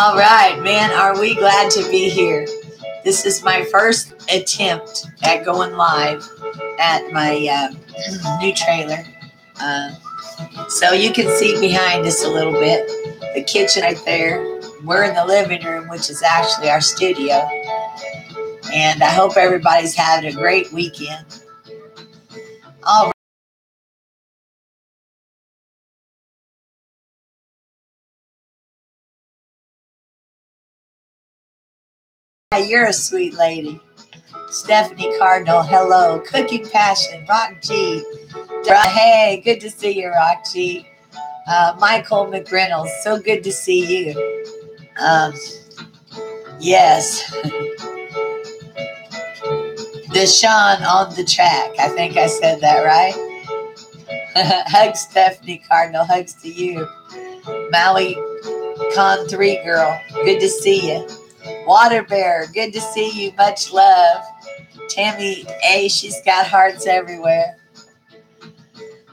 All right, man, are we glad to be here? This is my first attempt at going live at my new trailer. So you can see behind us a little bit, the kitchen right there. We're in the living room, which is actually our studio. And I hope everybody's having a great weekend. All right. You're a sweet lady. Stephanie Cardinal, hello. Cooking Passion, Rock G. Hey, good to see you, Rock G. Michael McReynolds, so good to see you. Yes. Deshaun on the track. I think I said that right. Hugs, Stephanie Cardinal. Hugs to you. Maui Con 3 girl. Good to see you. Water Bear. Good to see you. Much love. Tammy A. She's got hearts everywhere.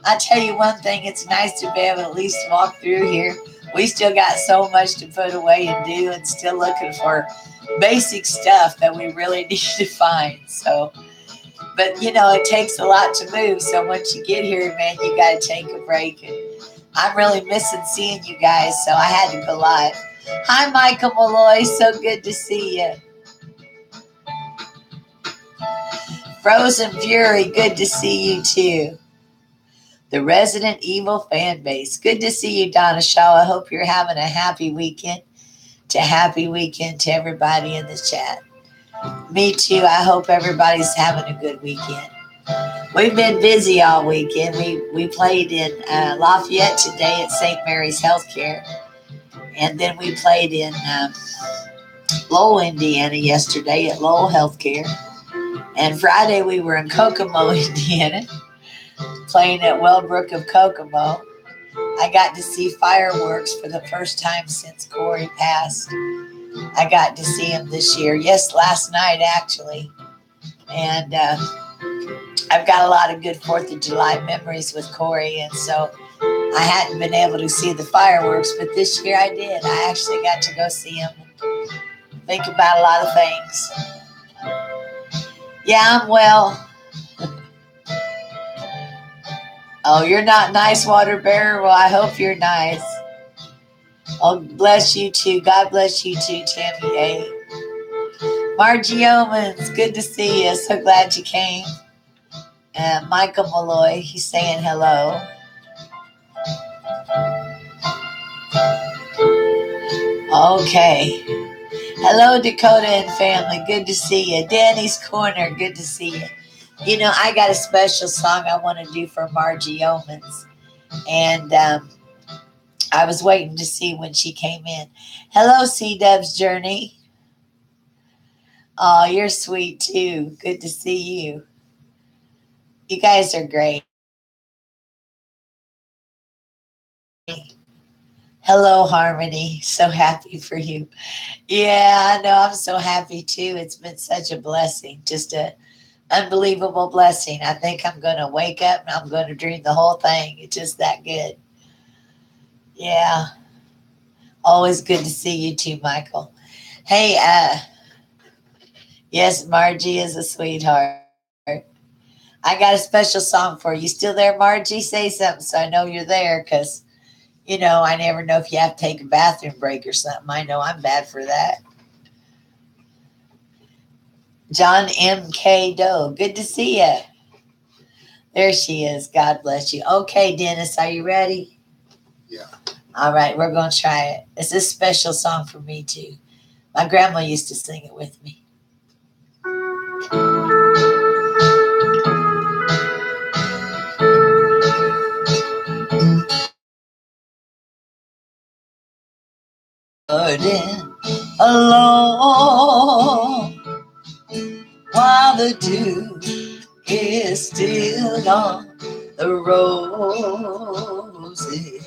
I tell you one thing. It's nice to be able to at least walk through here. We still got so much to put away and do, and still looking for basic stuff that we really need to find. So, but you know, it takes a lot to move. So once you get here, man, you got to take a break. And I'm really missing seeing you guys, so I had to go live. Hi, Michael Malloy. So good to see you. Frozen Fury. Good to see you too. The Resident Evil fan base. Good to see you, Donna Shaw. I hope you're having a happy weekend. Happy weekend to everybody in the chat. Me too. I hope everybody's having a good weekend. We've been busy all weekend. We played in Lafayette today at St. Mary's Healthcare. And then we played in Lowell, Indiana yesterday at Lowell Healthcare. And Friday we were in Kokomo, Indiana, playing at Wellbrook of Kokomo. I got to see fireworks for the first time since Corey passed. I got to see him this year. Yes, last night, actually. And I've got a lot of good 4th of July memories with Corey. And so I hadn't been able to see the fireworks, but this year I did. I actually got to go see him and think about a lot of things. Yeah, I'm well. Oh, you're not nice, Water Bear? Well, I hope you're nice. Oh, bless you too. God bless you too, Tammy A. Margie Omens, good to see you. So glad you came. And Michael Malloy, he's saying hello. Okay. Hello, Dakota and family. Good to see you. Danny's Corner, good to see you. You know, I got a special song I want to do for Margie Omens. And I was waiting to see when she came in. Hello, C-Dub's Journey. Oh, you're sweet too. Good to see you. You guys are great. Hello, Harmony. So happy for you. Yeah, I know. I'm so happy too. It's been such a blessing. Just a unbelievable blessing. I think I'm going to wake up and I'm going to dream the whole thing. It's just that good. Yeah. Always good to see you too, Michael. Hey, yes, Margie is a sweetheart. I got a special song for you. Still there, Margie? Say something so I know you're there, because, you know, I never know if you have to take a bathroom break or something. I know I'm bad for that. John M.K. Doe, good to see you. There she is. God bless you. Okay, Dennis, are you ready? Yeah. All right, we're going to try it. It's a special song for me, too. My grandma used to sing it with me. Alone while the dew is still on the roses,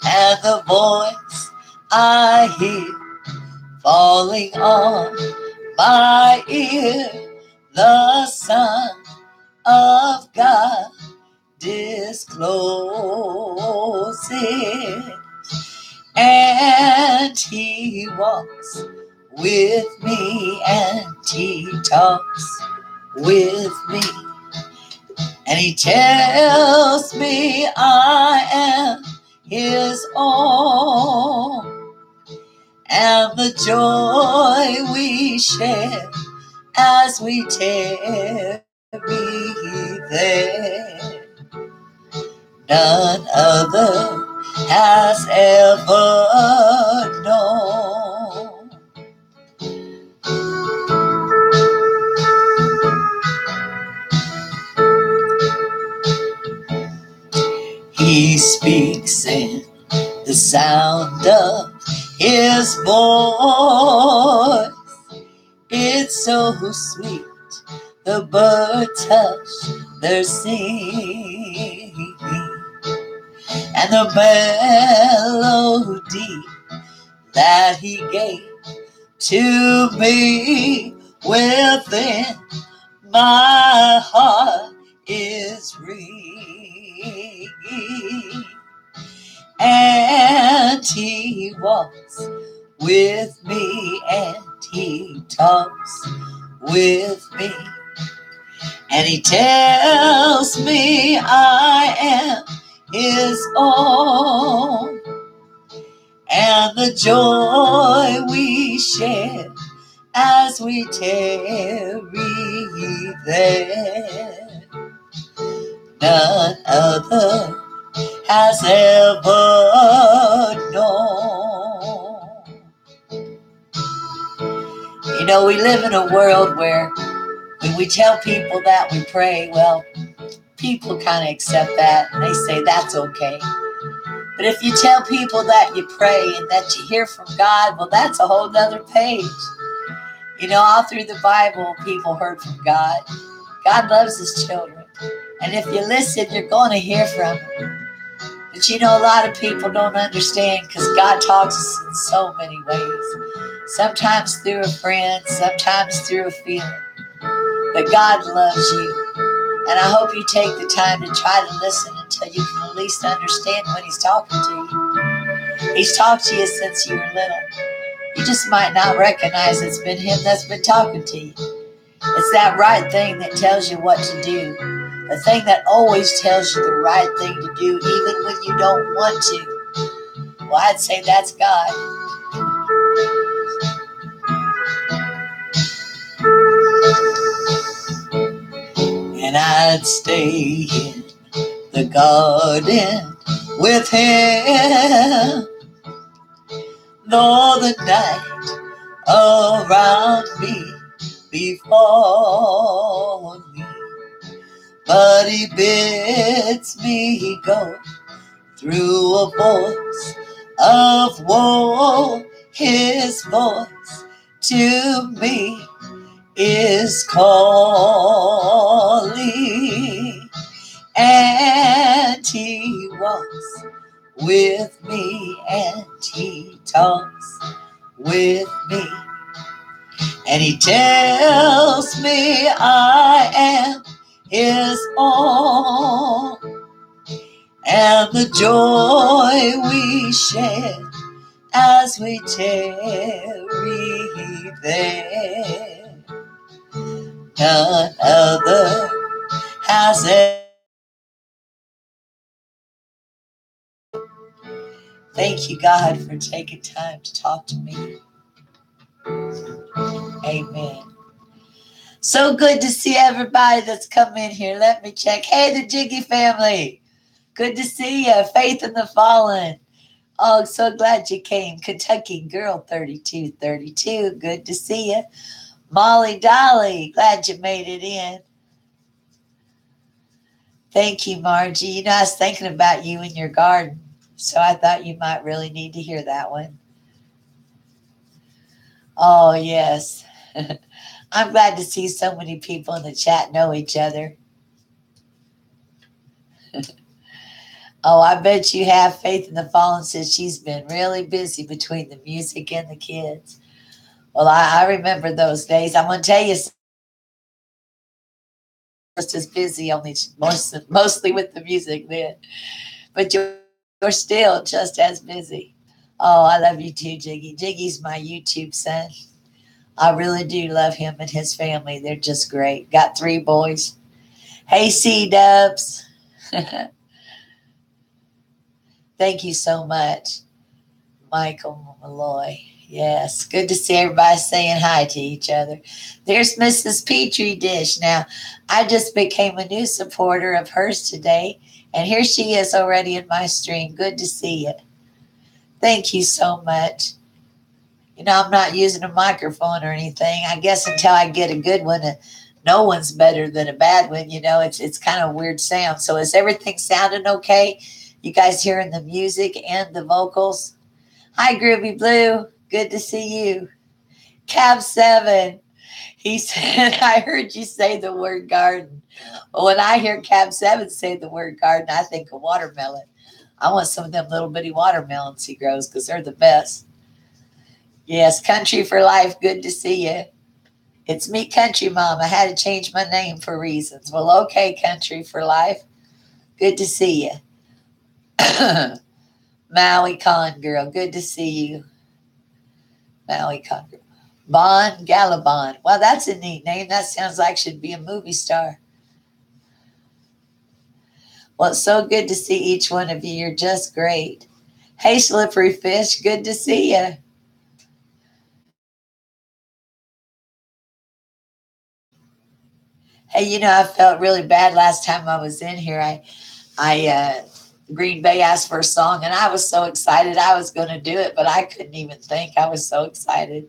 and the voice I hear falling on my ear, the Son of God discloses, and And he walks with me, and he talks with me, and he tells me I am his own, and the joy we share as we tarry there, none other has ever known. He speaks in the sound of his voice. It's so sweet, the birds hush their singing, and the melody that he gave to me within my heart is ringing. And he walks with me, and he talks with me, and he tells me I am his own, and the joy we share as we tarry there, none other has ever known. You know, we live in a world where when we tell people that we pray, well, people kind of accept that and they say that's okay. But if you tell people that you pray and that you hear from God, well, that's a whole nother page. You know, all through the Bible, people heard from God. God loves his children. And if you listen, you're going to hear from him. But you know, a lot of people don't understand because God talks to us in so many ways. Sometimes through a friend, sometimes through a feeling. But God loves you. And I hope you take the time to try to listen until you can at least understand when he's talking to you. He's talked to you since you were little. You just might not recognize it's been him that's been talking to you. It's that right thing that tells you what to do. The thing that always tells you the right thing to do, even when you don't want to. Well, I'd say that's God. And I'd stay in the garden with him, though the night around me before me. But he bids me go through a voice of woe. His voice to me is calling, and he walks with me, and he talks with me, and he tells me I am his own, and the joy we share as we tarry there, none other has ever. Thank you, God, for taking time to talk to me. Amen. So good to see everybody that's come in here. Let me check. Hey, the Jiggy family. Good to see you. Faith in the Fallen. Oh, so glad you came. Kentucky Girl 3232. Good to see you. Molly Dolly. Glad you made it in. Thank you, Margie. You know, I was thinking about you in your garden, so I thought you might really need to hear that one. Oh, yes. I'm glad to see so many people in the chat know each other. Oh, I bet you have. Faith in the Fallen says she's been really busy between the music and the kids. Well, I remember those days. I'm going to tell you, just as busy, only mostly with the music then. But you're still just as busy. Oh, I love you too, Jiggy. Jiggy's my YouTube son. I really do love him and his family. They're just great. Got 3 boys. Hey, C Dubs. Thank you so much, Michael Malloy. Yes, good to see everybody saying hi to each other. There's Mrs. Petrie Dish. Now, I just became a new supporter of hers today, and here she is already in my stream. Good to see you. Thank you so much. I'm not using a microphone or anything. I guess until I get a good one, no one's better than a bad one. It's kind of a weird sound. So is everything sounding okay? You guys hearing the music and the vocals? Hi, Groovy Blue. Good to see you. Cab 7. He said, I heard you say the word garden. Well, when I hear Cab 7 say the word garden, I think of watermelon. I want some of them little bitty watermelons he grows because they're the best. Yes, Country for Life. Good to see you. It's me, Country Mom. I had to change my name for reasons. Well, okay, Country for Life. Good to see you. Maui Con Girl. Good to see you. Maui Con Girl. Bon Galabon. Well, that's a neat name. That sounds like should be a movie star. Well, it's so good to see each one of you. You're just great. Hey, Slippery Fish. Good to see you. Hey, I felt really bad last time I was in here. Green Bay asked for a song, and I was so excited I was going to do it, but I couldn't even think. I was so excited.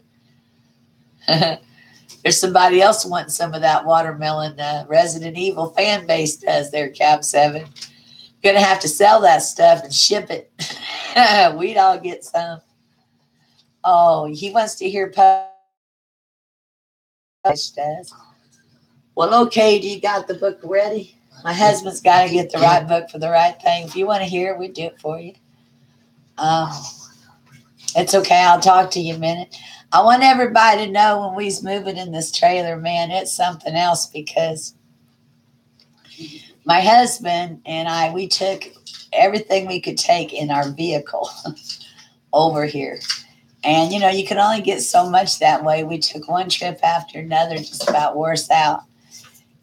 There's somebody else wanting some of that watermelon. Resident Evil fan base does there, Cab 7. Gonna have to sell that stuff and ship it. We'd all get some. Oh, he wants to hear Push does. Well, okay, do you got the book ready? My husband's got to get the right book for the right thing. If you want to hear it, we do it for you. It's okay. I'll talk to you in a minute. I want everybody to know when we's moving in this trailer, man, it's something else because my husband and we took everything we could take in our vehicle over here. And, you can only get so much that way. We took one trip after another, just about wore us out.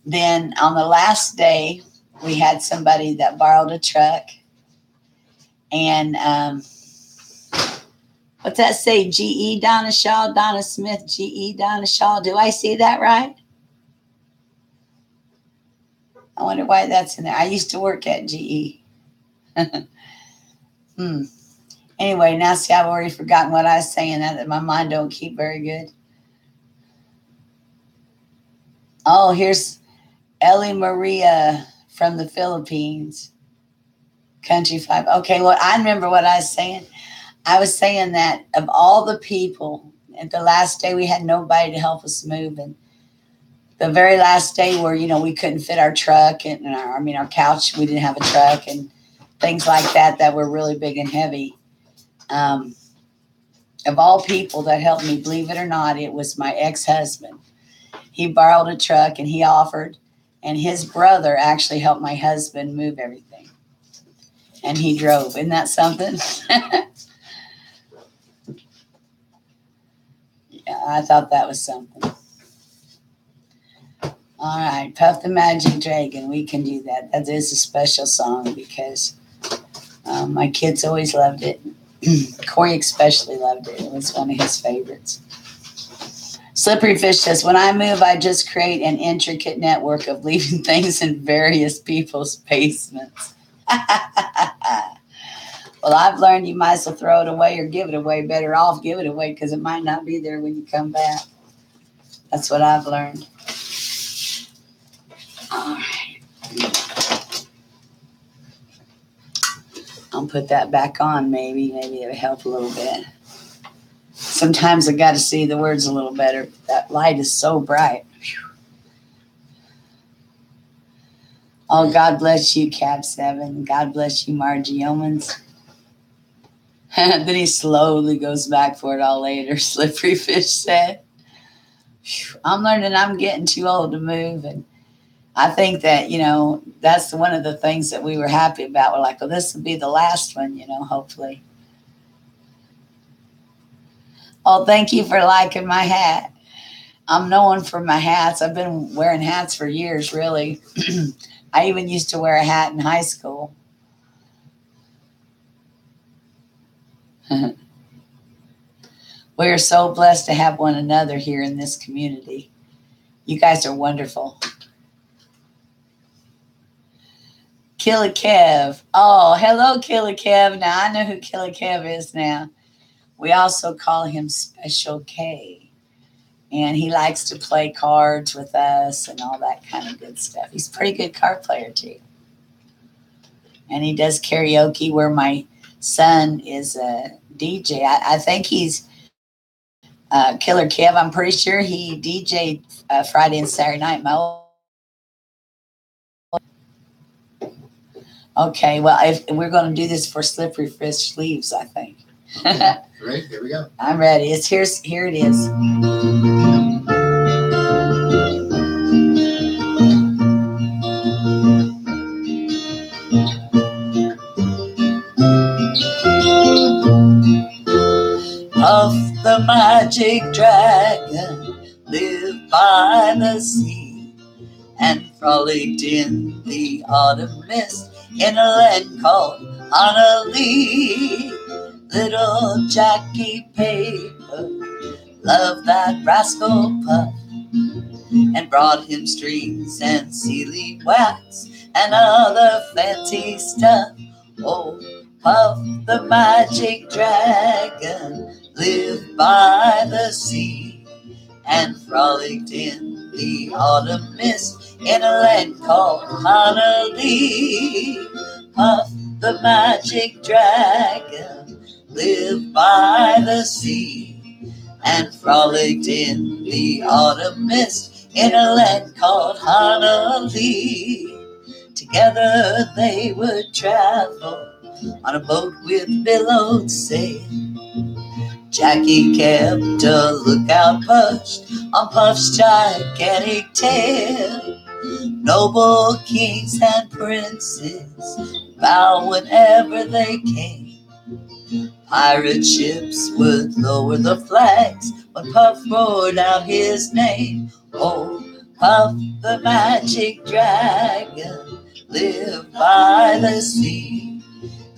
Then on the last day, we had somebody that borrowed a truck. And what's that say? GE Donna Shaw, Donna Smith, GE Donna Shaw. Do I see that right? I wonder why that's in there. I used to work at GE. Anyway, now see, I've already forgotten what I was saying. That my mind don't keep very good. Oh, here's Ellie Maria from the Philippines. Country 5. Okay, well, I remember what I was saying. I was saying that of all the people, at the last day we had nobody to help us move. And the very last day where, we couldn't fit our truck and our couch, we didn't have a truck and things like that were really big and heavy. Of all people that helped me, believe it or not, it was my ex-husband. He borrowed a truck and he offered, and his brother actually helped my husband move everything. And he drove. Isn't that something? Yeah, I thought that was something. All right, Puff the Magic Dragon. We can do that. That is a special song because my kids always loved it. Corey especially loved it. It was one of his favorites. Slippery Fish says, when I move, I just create an intricate network of leaving things in various people's basements. Well, I've learned you might as well throw it away or give it away. Better off give it away because it might not be there when you come back. That's what I've learned. All right. I'll put that back on maybe. Maybe it'll help a little bit. Sometimes I got to see the words a little better. That light is so bright. Whew. Oh, God bless you, Cab 7. God bless you, Margie Yeomans. Then he slowly goes back for it all later, Slippery Fish said. Whew. I'm learning I'm getting too old to move. And I think that, that's one of the things that we were happy about. We're like, well, this will be the last one, hopefully. Oh, thank you for liking my hat. I'm known for my hats. I've been wearing hats for years, really. I even used to wear a hat in high school. We are so blessed to have one another here in this community. You guys are wonderful. Killer Kev. Oh, hello, Killer Kev. Now I know who Killer Kev is now. We also call him Special K. And he likes to play cards with us and all that kind of good stuff. He's a pretty good card player, too. And he does karaoke where my son is a DJ. I think he's Killer Kev. I'm pretty sure he DJ'd Friday and Saturday night. Okay, well, if we're going to do this for Slippery Fish leaves, I think. Okay. Great, here we go. I'm ready. Here it is. Puff the magic dragon lived by the sea and frolicked in the autumn mist in a land called Honolulu. Little Jackie Paper loved that rascal Puff and brought him strings and sealing wax and other fancy stuff. Oh, Puff the magic dragon lived by the sea and frolicked in the autumn mist in a land called Honolulu. Puff the magic dragon lived by the sea and frolicked in the autumn mist in a land called Honolulu. Together they would travel on a boat with billowed sail. Jackie kept a lookout post on Puff's gigantic tail. Noble kings and princes bow whenever they came. Pirate ships would lower the flags when Puff roared out his name. Oh, Puff the magic dragon lived by the sea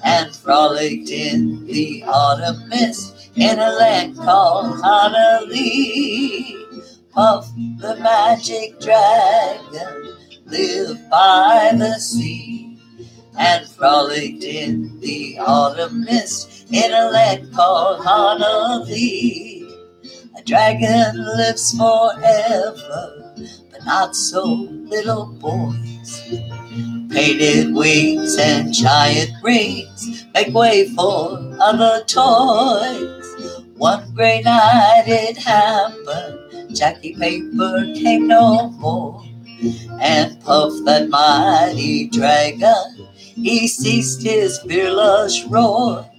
and frolicked in the autumn mist in a land called Honolulu. Puff the magic dragon lived by the sea and frolicked in the autumn mist in a land called Honolulu. A dragon lives forever, but not so little boys. Painted wings and giant rings make way for other toys. One gray night it happened, Jackie Paper came no more. And Puff, that mighty dragon, he ceased his fearless roar.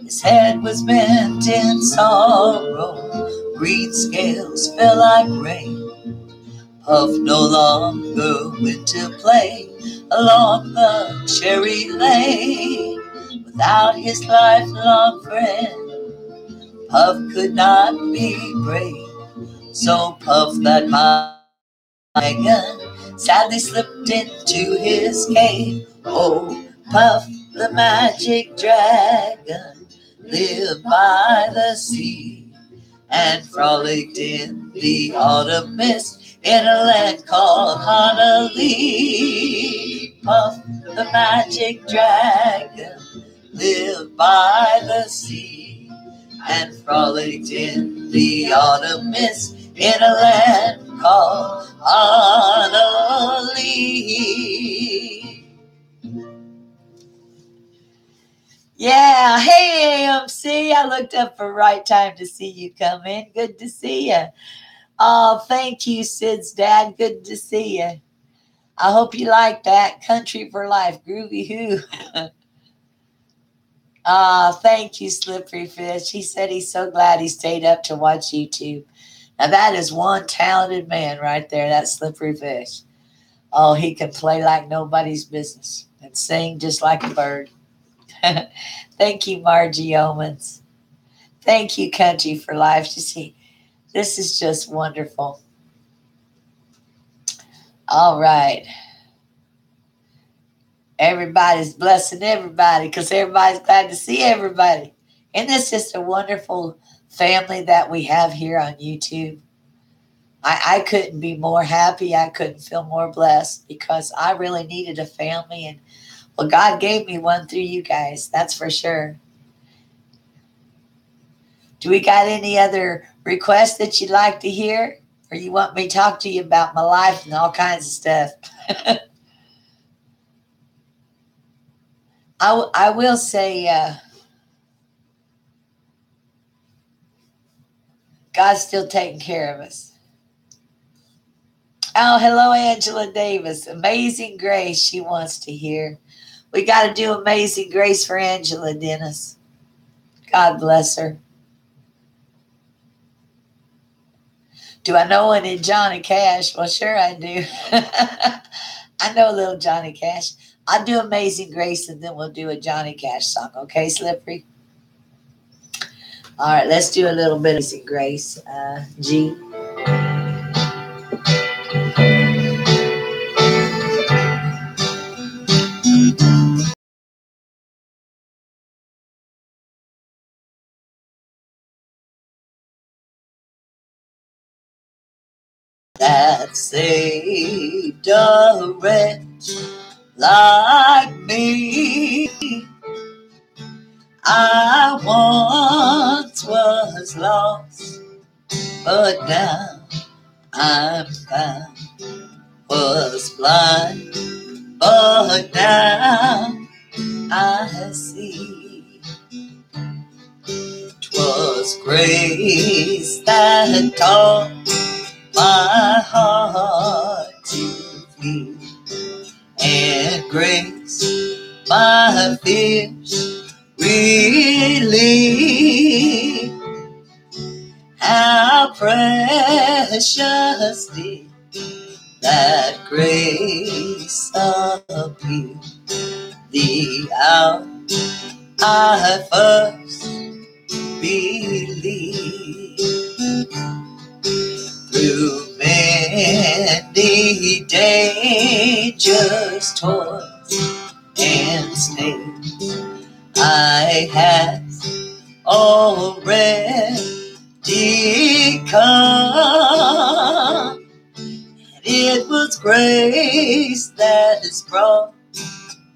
His head was bent in sorrow, green scales fell like rain. Puff no longer went to play along the cherry lane. Without his lifelong friend, Puff could not be brave. So Puff, that dragon, sadly slipped into his cave. Oh, Puff the magic dragon lived by the sea and frolicked in the autumn mist in a land called Honolulu. Puff the magic dragon lived by the sea and frolicked in the autumn mist in a land called Honolulu. Yeah, hey AMC, I looked up for right time to see you come in. Good to see you. Oh, thank you, Sid's dad. Good to see you. I hope you like that. Country for Life, groovy who. Thank you, Slippery Fish. He said he's so glad he stayed up to watch YouTube. Now that is one talented man right there, that Slippery Fish. Oh, he can play like nobody's business and sing just like a bird. Thank you, Margie Omens. Thank you, Country for Life. You see, this is just wonderful. All right. Everybody's blessing everybody because everybody's glad to see everybody. And this is just a wonderful family that we have here on YouTube. I couldn't be more happy. I couldn't feel more blessed because I really needed a family. And well, God gave me one through you guys. That's for sure. Do we got any other requests that you'd like to hear? Or you want me to talk to you about my life and all kinds of stuff? I will say God's still taking care of us. Oh, hello, Angela Davis. Amazing Grace, she wants to hear. We got to do Amazing Grace for Angela, Dennis. God bless her. Do I know any Johnny Cash? Well, sure I do. I know a little Johnny Cash. I'll do Amazing Grace and then we'll do a Johnny Cash song. Okay, Slippery? All right, let's do a little bit of Amazing Grace. G. That saved a wretch like me. I once was lost, but now I'm found. Was blind, but now I see. 'Twas grace that taught my heart to flee, and grace my fears relieve. How precious did that grace appear the hour I first believed. Through many dangers, toils, and snares, I have already come. And it was grace that has brought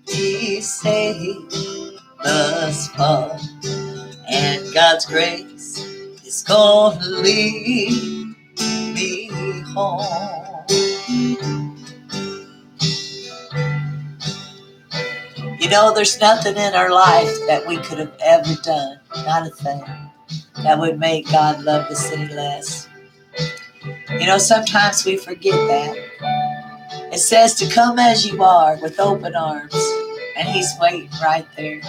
me safe thus far. And God's grace is gonna lead me home. You know, there's nothing in our life that we could have ever done, not a thing, that would make God love us any less. You know, sometimes we forget that. It says to come as you are with open arms, and He's waiting right there.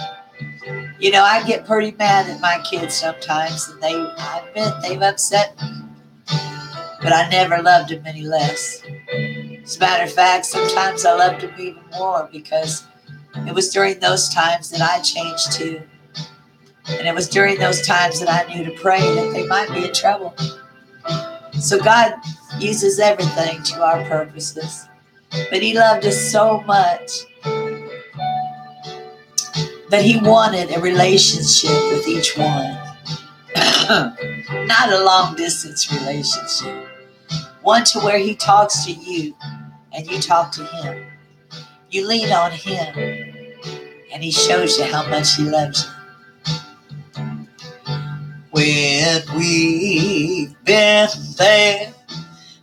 You know, I get pretty mad at my kids sometimes, and I admit they've upset me, but I never loved them any less. As a matter of fact, sometimes I loved them even more because it was during those times that I changed too. And it was during those times that I knew to pray that they might be in trouble. So God uses everything to our purposes. But He loved us so much that He wanted a relationship with each one. Not a long distance relationship. One to where He talks to you and you talk to Him. You lean on Him and He shows you how much He loves you. When we've been there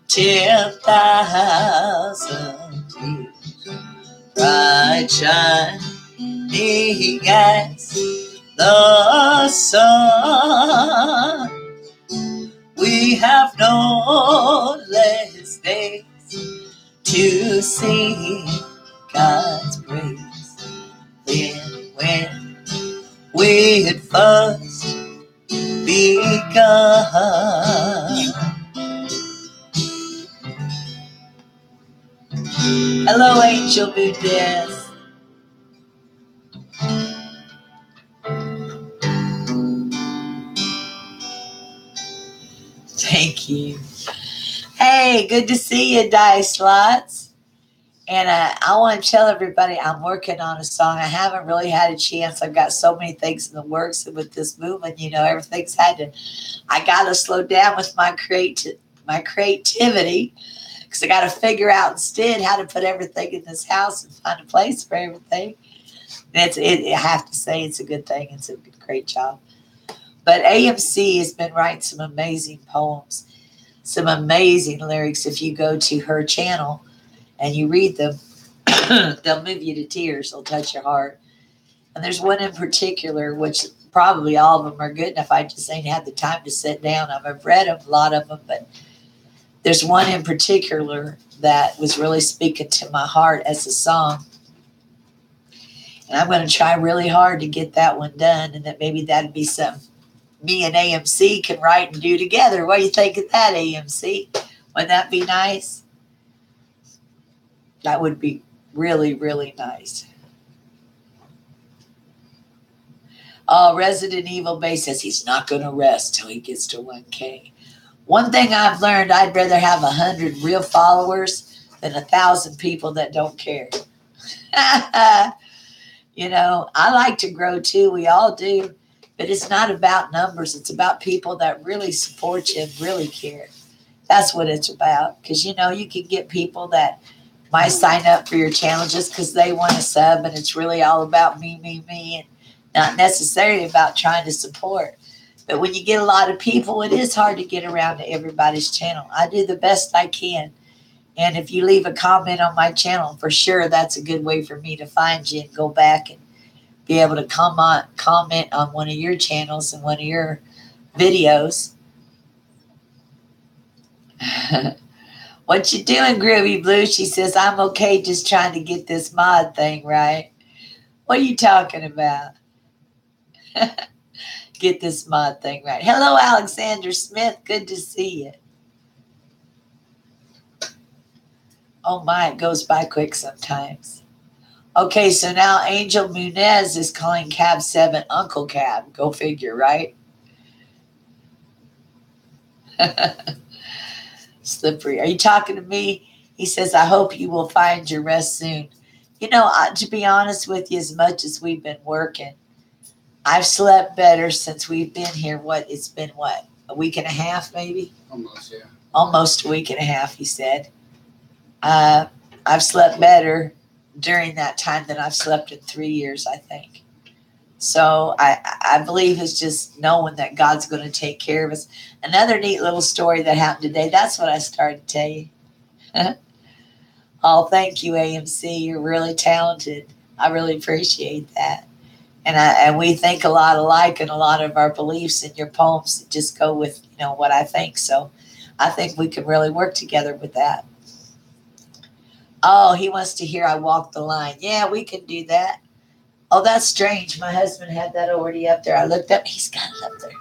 10,000 years, bright shining as the sun, we have no less days to sing God's praise than when we had first begun. Hello, Angel Mudez. Thank you. Hey, good to see you, Dice Lots. And I want to tell everybody I'm working on a song. I haven't really had a chance. I've got so many things in the works, and with this movement, everything's had to. I got to slow down with my creativity because I got to figure out instead how to put everything in this house and find a place for everything. And I have to say it's a good thing. It's a great job. But AMC has been writing some amazing poems, some amazing lyrics. If you go to her channel and you read them, they'll move you to tears. They'll touch your heart. And there's one in particular, which probably all of them are good enough. I just ain't had the time to sit down. I've read them, a lot of them, but there's one in particular that was really speaking to my heart as a song. And I'm going to try really hard to get that one done, and that maybe that'd be something me and AMC can write and do together. What do you think of that, AMC? Wouldn't that be nice? That would be really, really nice. Oh, Resident Evil Bay says he's not going to rest till he gets to 1K. One thing I've learned, I'd rather have 100 real followers than 1,000 people that don't care. I like to grow too. We all do. But it's not about numbers. It's about people that really support you and really care. That's what it's about. Because, you can get people that might sign up for your channel just because they want to sub, and it's really all about me, and not necessarily about trying to support. But when you get a lot of people, it is hard to get around to everybody's channel. I do the best I can. And if you leave a comment on my channel, for sure, that's a good way for me to find you and go back and be able to comment on one of your channels and one of your videos. What you doing, Groovy Blue? She says, I'm okay just trying to get this mod thing right. What are you talking about? Get this mod thing right. Hello, Alexander Smith. Good to see you. Oh my, it goes by quick sometimes. Okay, so now Angel Munez is calling Cab 7 Uncle Cab. Go figure, right? Slippery. Are you talking to me? He says, I hope you will find your rest soon. To be honest with you, as much as we've been working, I've slept better since we've been here. It's been a week and a half maybe? Almost, yeah. Almost a week and a half, he said. I've slept better during that time than I've slept in 3 years, I think. So I believe it's just knowing that God's going to take care of us. Another neat little story that happened today. That's what I started to tell you. Oh, thank you, AMC. You're really talented. I really appreciate that. And we think a lot alike, and a lot of our beliefs in your poems just go with, what I think. So I think we can really work together with that. Oh, he wants to hear I walk the line. Yeah, we can do that. Oh, that's strange. My husband had that already up there. I looked up. He's got it up there.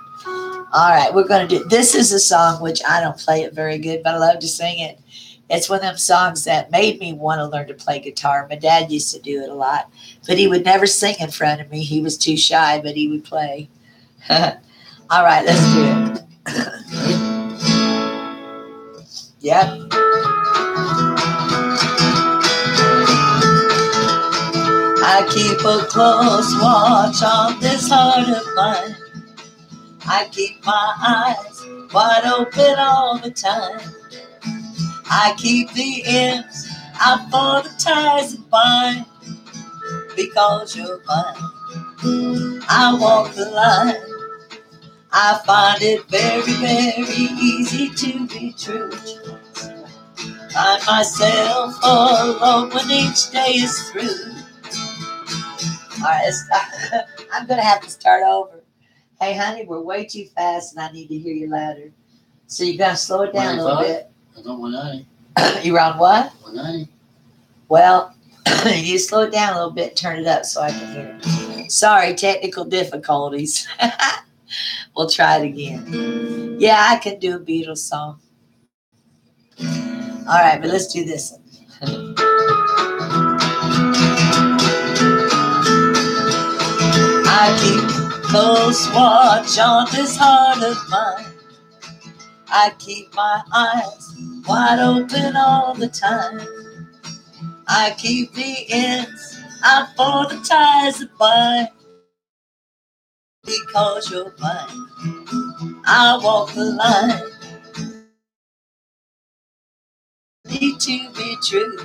All right, we're going to do. This is a song which I don't play it very good, but I love to sing it. It's one of them songs that made me want to learn to play guitar. My dad used to do it a lot, but he would never sing in front of me. He was too shy, but he would play. All right, let's do it. Yep. I keep a close watch on this heart of mine. I keep my eyes wide open all the time. I keep the ends out for the ties that bind. Because you're mine, I walk the line. I find it very, very easy to be true. Find myself all alone when each day is through. All right, I'm going to have to start over. Hey, honey, we're way too fast, and I need to hear you louder. So you got to slow it down a little bit. I don't 190. You're on what? 190. Well, you slow it down a little bit, turn it up so I can hear it. Sorry, technical difficulties. We'll try it again. Yeah, I can do a Beatles song. All right, but let's do this one. I keep close watch on this heart of mine. I keep my eyes wide open all the time. I keep the ends out for the ties that bind. Because you're mine, I walk the line. Need to be true.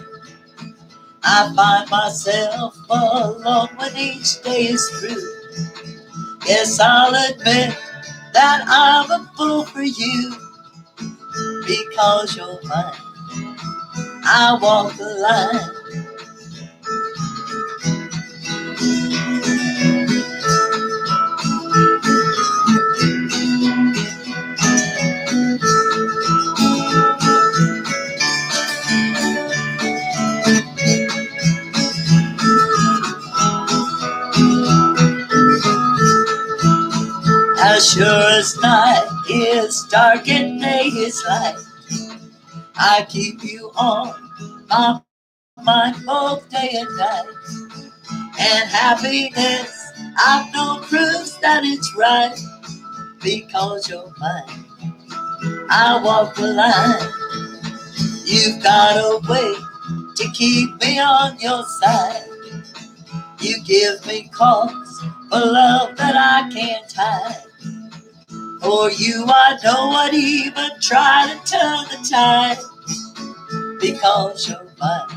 I find myself alone when each day is through. Yes, I'll admit that I'm a fool for you. Because you're mine, I walk the line. As sure as night is dark and day is light, I keep you on my mind both day and night. And happiness, I've no proofs that it's right. Because you're mine, I walk the line. You've got a way to keep me on your side. You give me cause for love that I can't hide. For you I know I'd even try to turn the tide. Because you're mine,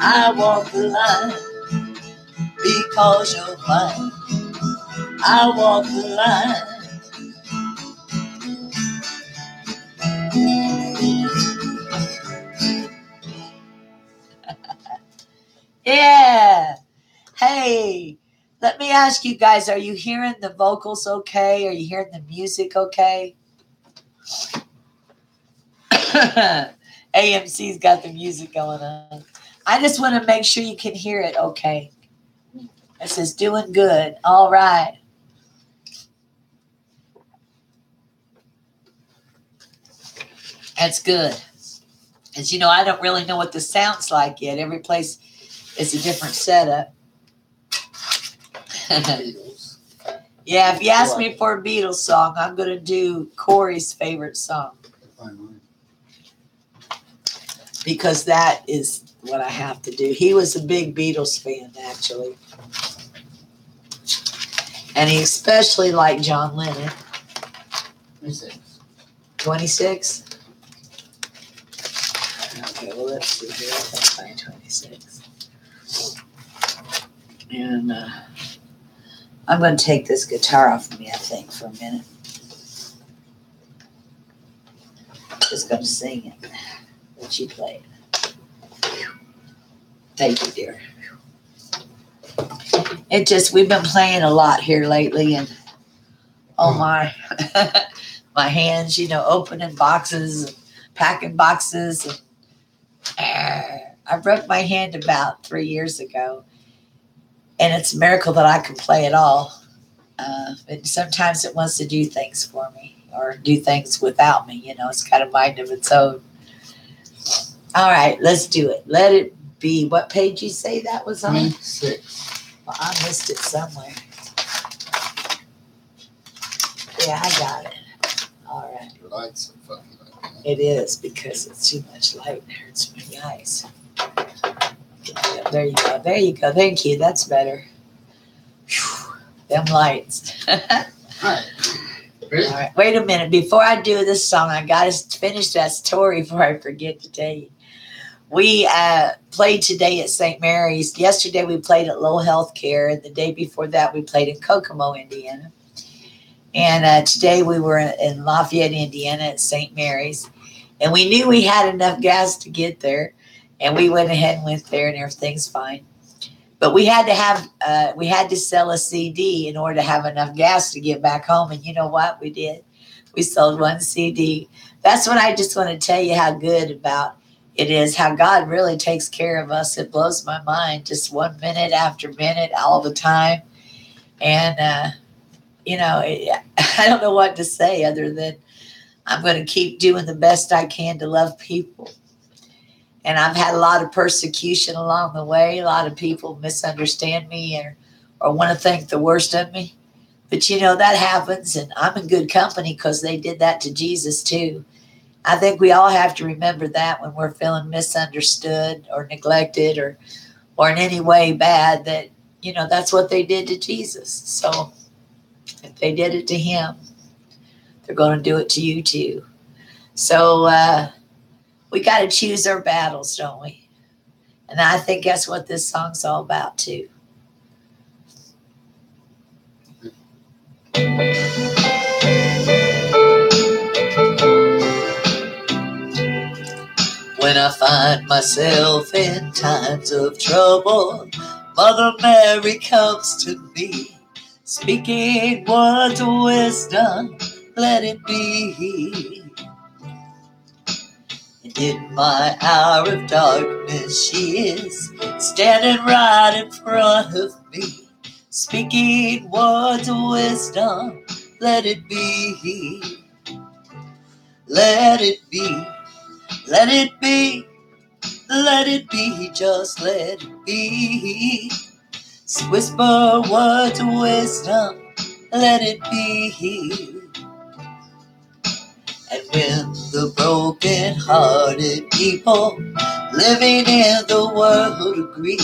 I walk the line. Because you're mine, I walk the line. Yeah. Hey, let me ask you guys, are you hearing the vocals okay? Are you hearing the music okay? AMC's got the music going on. I just want to make sure you can hear it okay. It says doing good. All right. That's good. As you know, I don't really know what this sounds like yet. Every place is a different setup. Yeah, if you ask me for a Beatles song, I'm going to do Corey's favorite song. Because that is what I have to do. He was a big Beatles fan, actually. And he especially liked John Lennon. 26. 26? Okay, well, let's see here. Let's find 26. And I'm going to take this guitar off of me, I think, for a minute. Just going to sing it. Let you play it. Thank you, dear. We've been playing a lot here lately, and oh my, my hands, opening boxes, packing boxes. I broke my hand about 3 years ago, and it's a miracle that I can play at all. But sometimes it wants to do things for me or do things without me. It's got a mind of its own. All right, let's do it. Let it be. What page you say that was on? 26. Well, I missed it somewhere. Yeah, I got it. All right. Your light's so funky like that. It is because it's too much light and it hurts my eyes. Yeah, there you go. There you go. Thank you. That's better. Whew, them lights. All right. Ready? All right. Wait a minute. Before I do this song, I got to finish that story before I forget to tell you. We played today at St. Mary's. Yesterday we played at Low Health Care, and the day before that we played in Kokomo, Indiana. And today we were in Lafayette, Indiana at St. Mary's. And we knew we had enough gas to get there. And we went ahead and went there, and everything's fine. But we had to sell a CD in order to have enough gas to get back home. And you know what we did? We sold one CD. That's what I just want to tell you how good about it is, how God really takes care of us. It blows my mind, just 1 minute after minute, all the time. And, I don't know what to say other than I'm going to keep doing the best I can to love people. And I've had a lot of persecution along the way. A lot of people misunderstand me or want to think the worst of me. But you know, that happens, and I'm in good company because they did that to Jesus too. I think we all have to remember that when we're feeling misunderstood or neglected or in any way bad, that, you know, that's what they did to Jesus. So if they did it to him, they're going to do it to you too. So we got to choose our battles, don't we? And I think that's what this song's all about too. When I find myself in times of trouble, Mother Mary comes to me, speaking words of wisdom, let it be. And in my hour of darkness, she is standing right in front of me, speaking words of wisdom, let it be. Let it be. Let it be. Let it be, just let it be. Whisper words of wisdom, let it be. And when the broken-hearted people living in the world agree,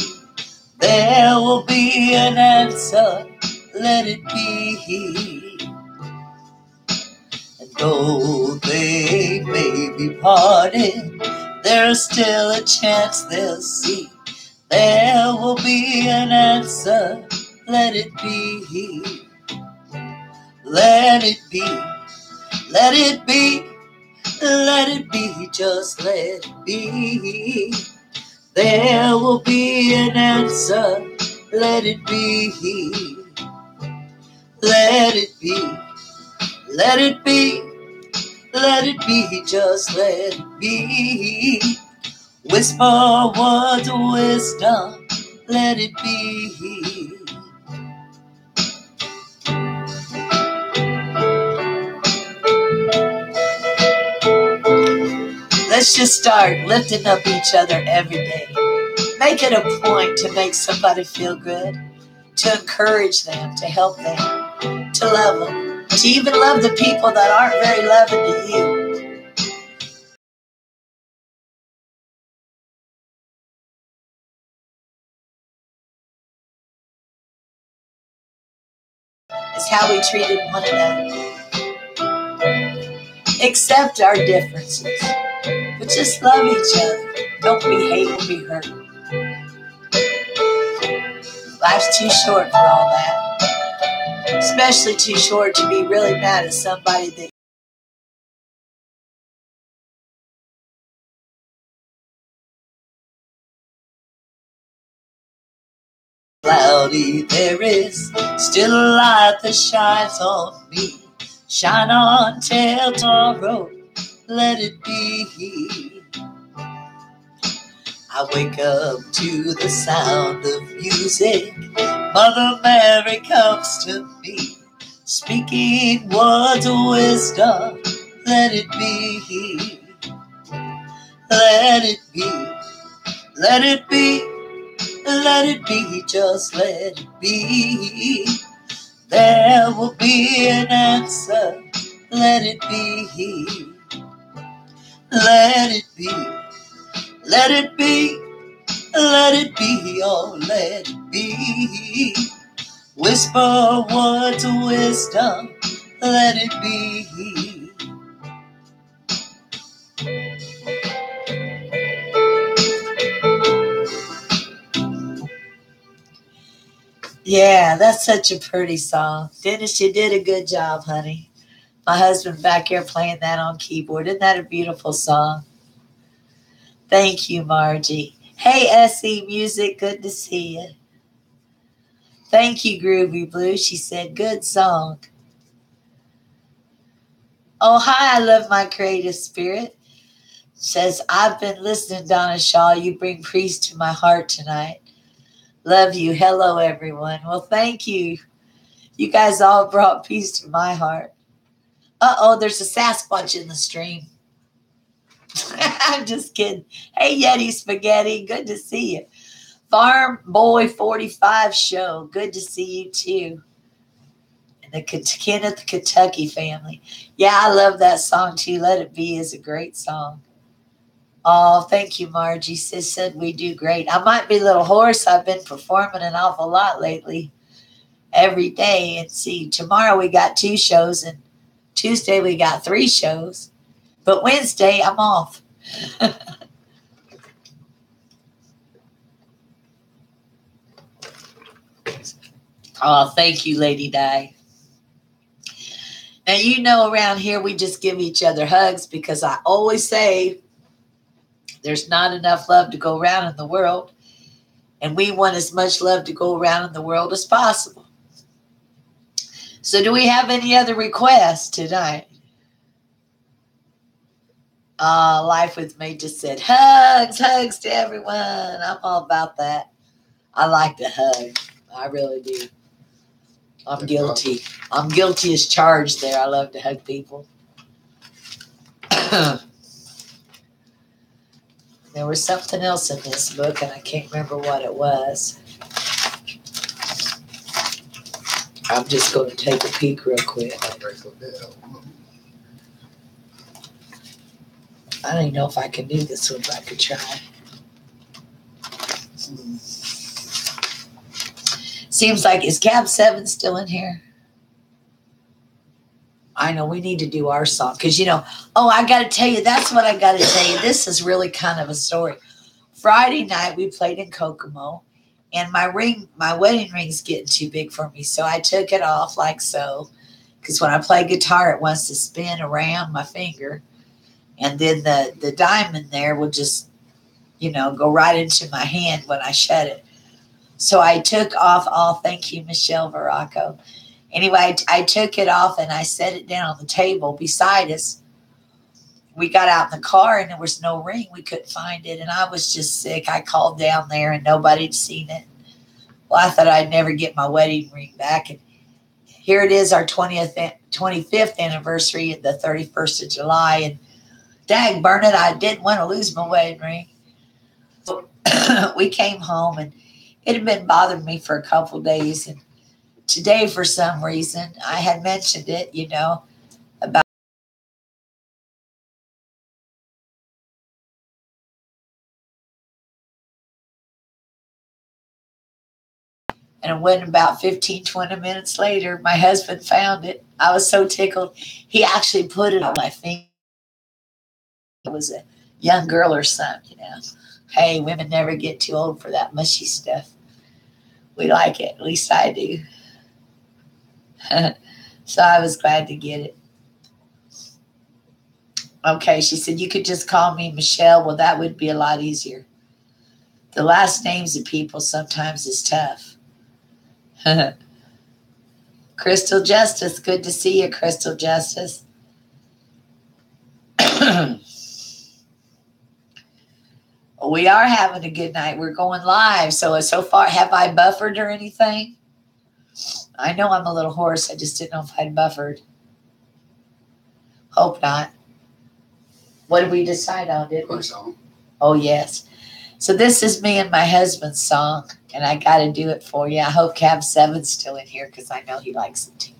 there will be an answer, let it be. And though they may be parted, there's still a chance they'll see. There will be an answer, let it be. Let it be, let it be, let it be, just let it be. There will be an answer, let it be. Let it be, let it be, let it be, just let it be. Whisper words of wisdom, let it be. Let's just start lifting up each other every day. Make it a point to make somebody feel good, to encourage them, to help them, to love them, to even love the people that aren't very loving to you. It's how we treated one another. Accept our differences, but just love each other. Don't be hate or be hurt. Life's too short for all that. Especially too short to be really mad at somebody that cloudy. There is still a light that shines on me. Shine on till tomorrow, let it be. I wake up to the sound of music. Mother Mary comes to me, speaking words of wisdom, let it be. Let it be. Let it be. Let it be, just let it be. There will be an answer, let it be. Let it be. Let it be. Let it be, oh, let it be. Whisper words of wisdom, let it be. Yeah, that's such a pretty song. Dennis, you did a good job, honey. My husband back here playing that on keyboard. Isn't that a beautiful song? Thank you, Margie. Hey, SE Music, good to see you. Thank you, Groovy Blue. She said, good song. Oh, hi, I love my creative spirit. Says, I've been listening, Donna Shaw. You bring peace to my heart tonight. Love you. Hello, everyone. Well, thank you. You guys all brought peace to my heart. Uh-oh, there's a Sasquatch in the stream. I'm just kidding. Hey, Yeti Spaghetti, good to see you. Farm Boy 45 show, good to see you too. and the Kenneth Kentucky family. Yeah, I love that song too. Let It Be is a great song. Oh, thank you, Margie. Sis said we do great. I might be a little hoarse. I've been performing an awful lot lately, every day. And see, tomorrow we got 2 shows, and Tuesday we got 3 shows. But Wednesday I'm off. Oh, thank you, Lady Di. Now, you know, around here we just give each other hugs because I always say there's not enough love to go around in the world, and we want as much love to go around in the world as possible. So, do we have any other requests tonight? Life with Me just said hugs to everyone. I'm all about that. I like to hug. I really do. I'm guilty. I'm guilty as charged there. I love to hug people. There was something else in this book, and I can't remember what it was. I'm just going to take a peek real quick. I don't even know if I can do this one, but I could try. Seems like, is Cab 7 still in here? I know we need to do our song because, you know, I got to tell you, that's what I got to tell you. This is really kind of a story. Friday night, we played in Kokomo, and my wedding ring's getting too big for me. So I took it off like so, because when I play guitar, it wants to spin around my finger. And then the diamond there will just, go right into my hand when I shut it. So I took off thank you, Michelle Veraco. Anyway, I took it off and I set it down on the table beside us. We got out in the car and there was no ring. We couldn't find it. And I was just sick. I called down there and nobody had seen it. Well, I thought I'd never get my wedding ring back. And here it is, our 25th anniversary, the 31st of July. And dag burn it, I didn't want to lose my wedding ring. So we came home and it had been bothering me for a couple of days. And today, for some reason, I had mentioned it, about. And it went about 15, 20 minutes later, my husband found it. I was so tickled. He actually put it on my finger. It was a young girl or something, Hey, women never get too old for that mushy stuff. We like it. At least I do. So I was glad to get it. Okay, she said, you could just call me Michelle. Well, that would be a lot easier. The last names of people sometimes is tough. Crystal Justice, good to see you, Crystal Justice. We are having a good night. We're going live. So far, have I buffered or anything? I know I'm a little hoarse. I just didn't know if I'd buffered. Hope not. What did we decide on, did we? Oh, yes. So this is me and my husband's song, and I got to do it for you. I hope Cab 7's still in here because I know he likes it too.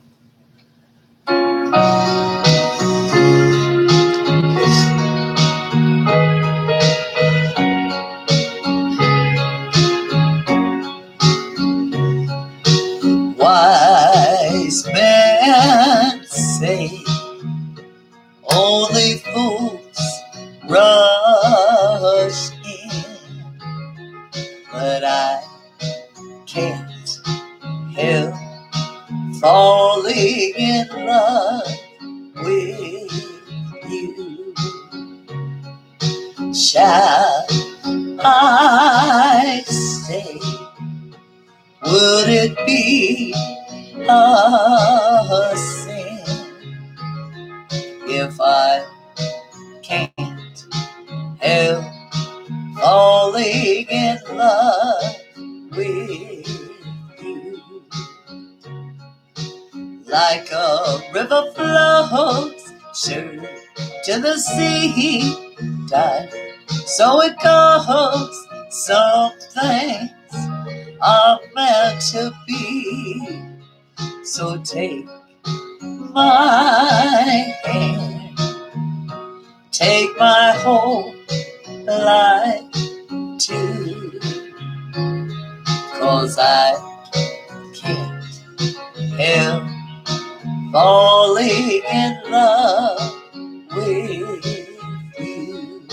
Wise men say only fools rush in, but I can't help falling in love with you. Shall I stay? Would it be a sin if I can't help falling in love with you? Like a river flows sure to the sea, tide, so it goes. Some things are meant to be. So take my hand, take my whole life too, 'cause I can't help falling in love with you.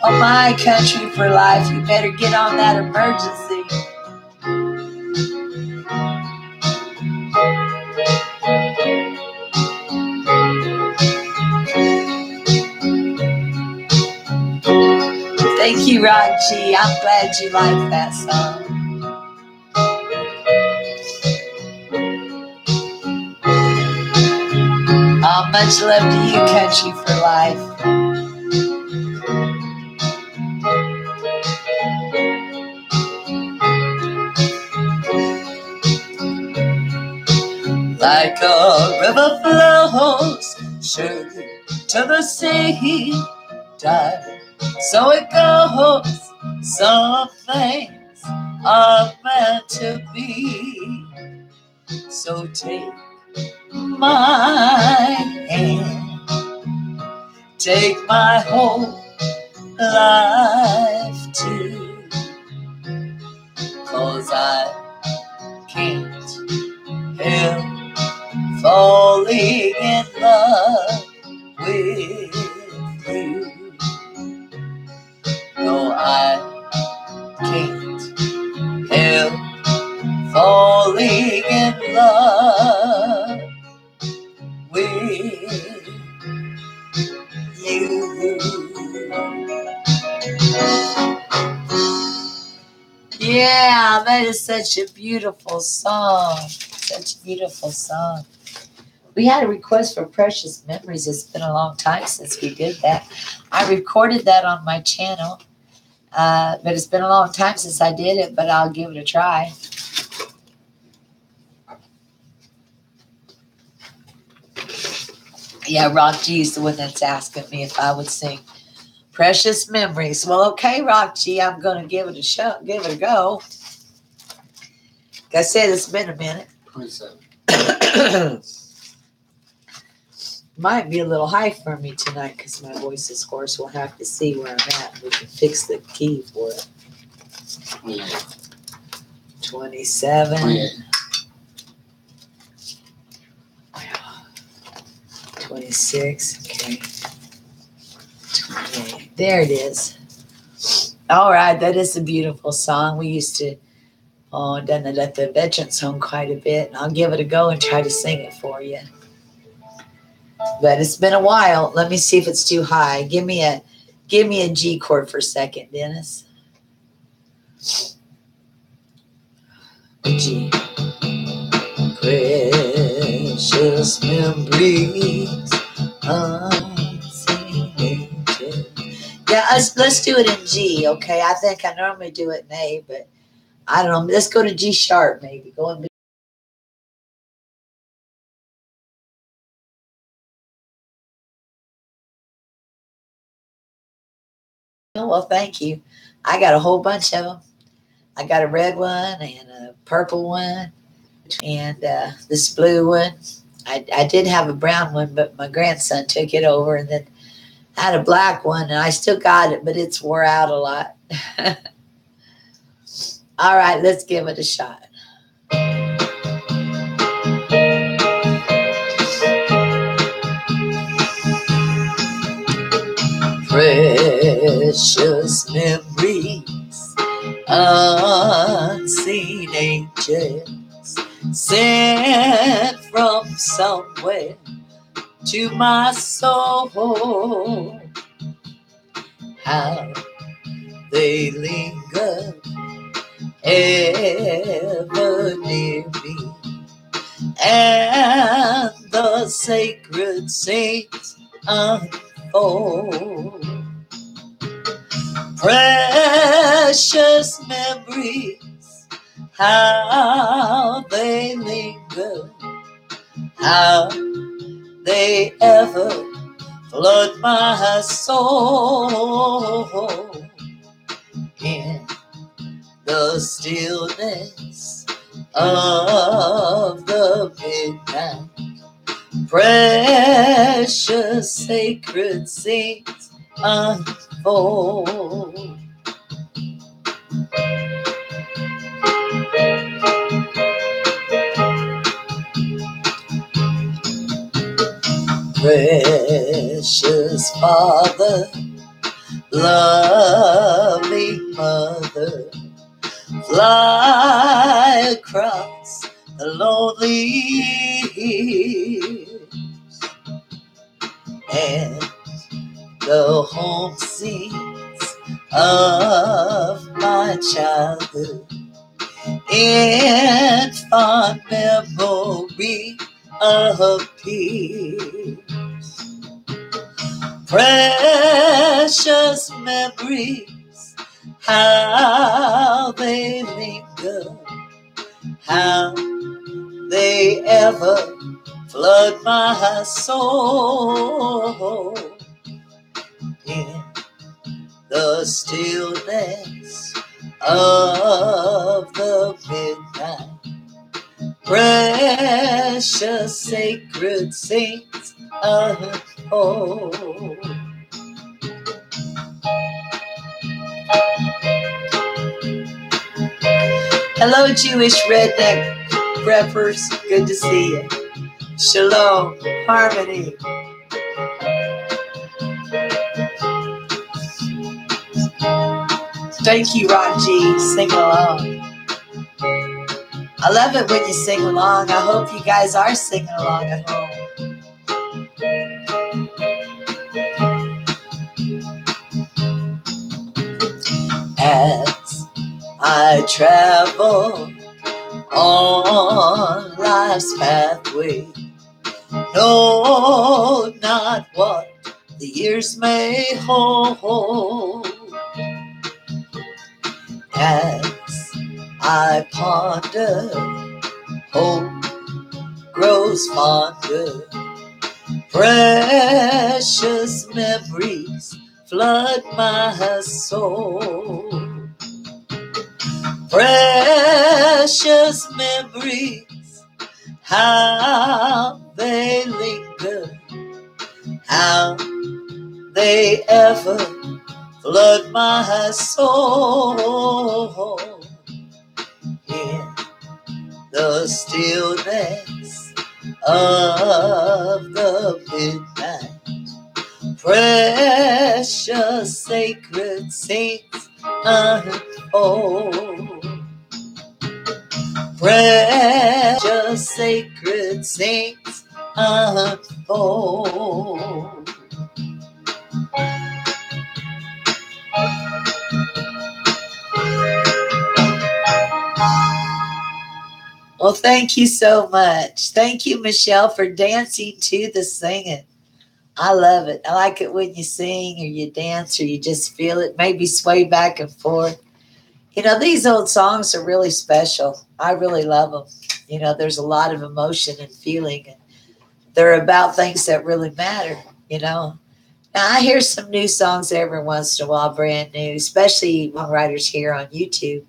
Oh, my country for life, you better get on that emergency. Thank you, Rock G. I'm glad you like that song. Oh, much love to you, country for life. Like a river flows surely to the sea, darling, so it goes. Some things are meant to be. So take my hand, take my whole life too, 'cause I can't help falling in love with you. No, I can't help falling in love with you. Yeah, that is such a beautiful song. Such a beautiful song. We had a request for Precious Memories. It's been a long time since we did that. I recorded that on my channel, but it's been a long time since I did it, but I'll give it a try. Yeah, Rock G is the one that's asking me if I would sing Precious Memories. Well, okay, Rock G, I'm going to give it a go. Like I said, it's been a minute. 27. Might be a little high for me tonight because my voice is hoarse. We'll have to see where I'm at. We can fix the key for it. 27. 28. 26. Okay. 28. There it is. All right. That is a beautiful song. We used to done it at the Veterans Home quite a bit. And I'll give it a go and try to sing it for you. But it's been a while. Let me see if it's too high. Give me a G chord for a second, Dennis. G. Precious memories, unseen angels. Yeah, let's do it in G, okay? I think I normally do it in A, but I don't know. Let's go to G sharp, maybe. Go in. Well, thank you. I got a whole bunch of them. I got a red one and a purple one and this blue one. I did have a brown one, but my grandson took it over, and then I had a black one, and I still got it, but it's wore out a lot. All right, let's give it a shot. Precious memories, unseen angels, sent from somewhere to my soul. How they linger ever near me, and the sacred saints unfold. Precious memories, how they linger, how they ever flood my soul in the stillness of the midnight. Precious sacred scenes unfold. Precious Father, lovely Mother, fly across the lonely hills and the home scenes of my childhood in fond memory appear. Precious memories, how they linger, how they ever flood my soul in the stillness of the midnight. Precious sacred saints unfold. Hello, Jewish redneck preppers. Good to see you. Shalom, harmony. Thank you, Ron G. Sing along. I love it when you sing along. I hope you guys are singing along at home. As I travel on life's pathway, know not what the years may hold. As I ponder, hope grows fonder. Precious memories flood my soul. Precious memories, how they linger, how they ever flood my soul in the stillness of the midnight. Precious sacred saints unfold. Precious sacred saints unfold. Well, thank you so much. Thank you, Michelle, for dancing to the singing. I love it. I like it when you sing or you dance or you just feel it, maybe sway back and forth. You know, these old songs are really special. I really love them. You know, there's a lot of emotion and feeling, and they're about things that really matter, you know. Now, I hear some new songs every once in a while, brand new, especially songwriters here on YouTube.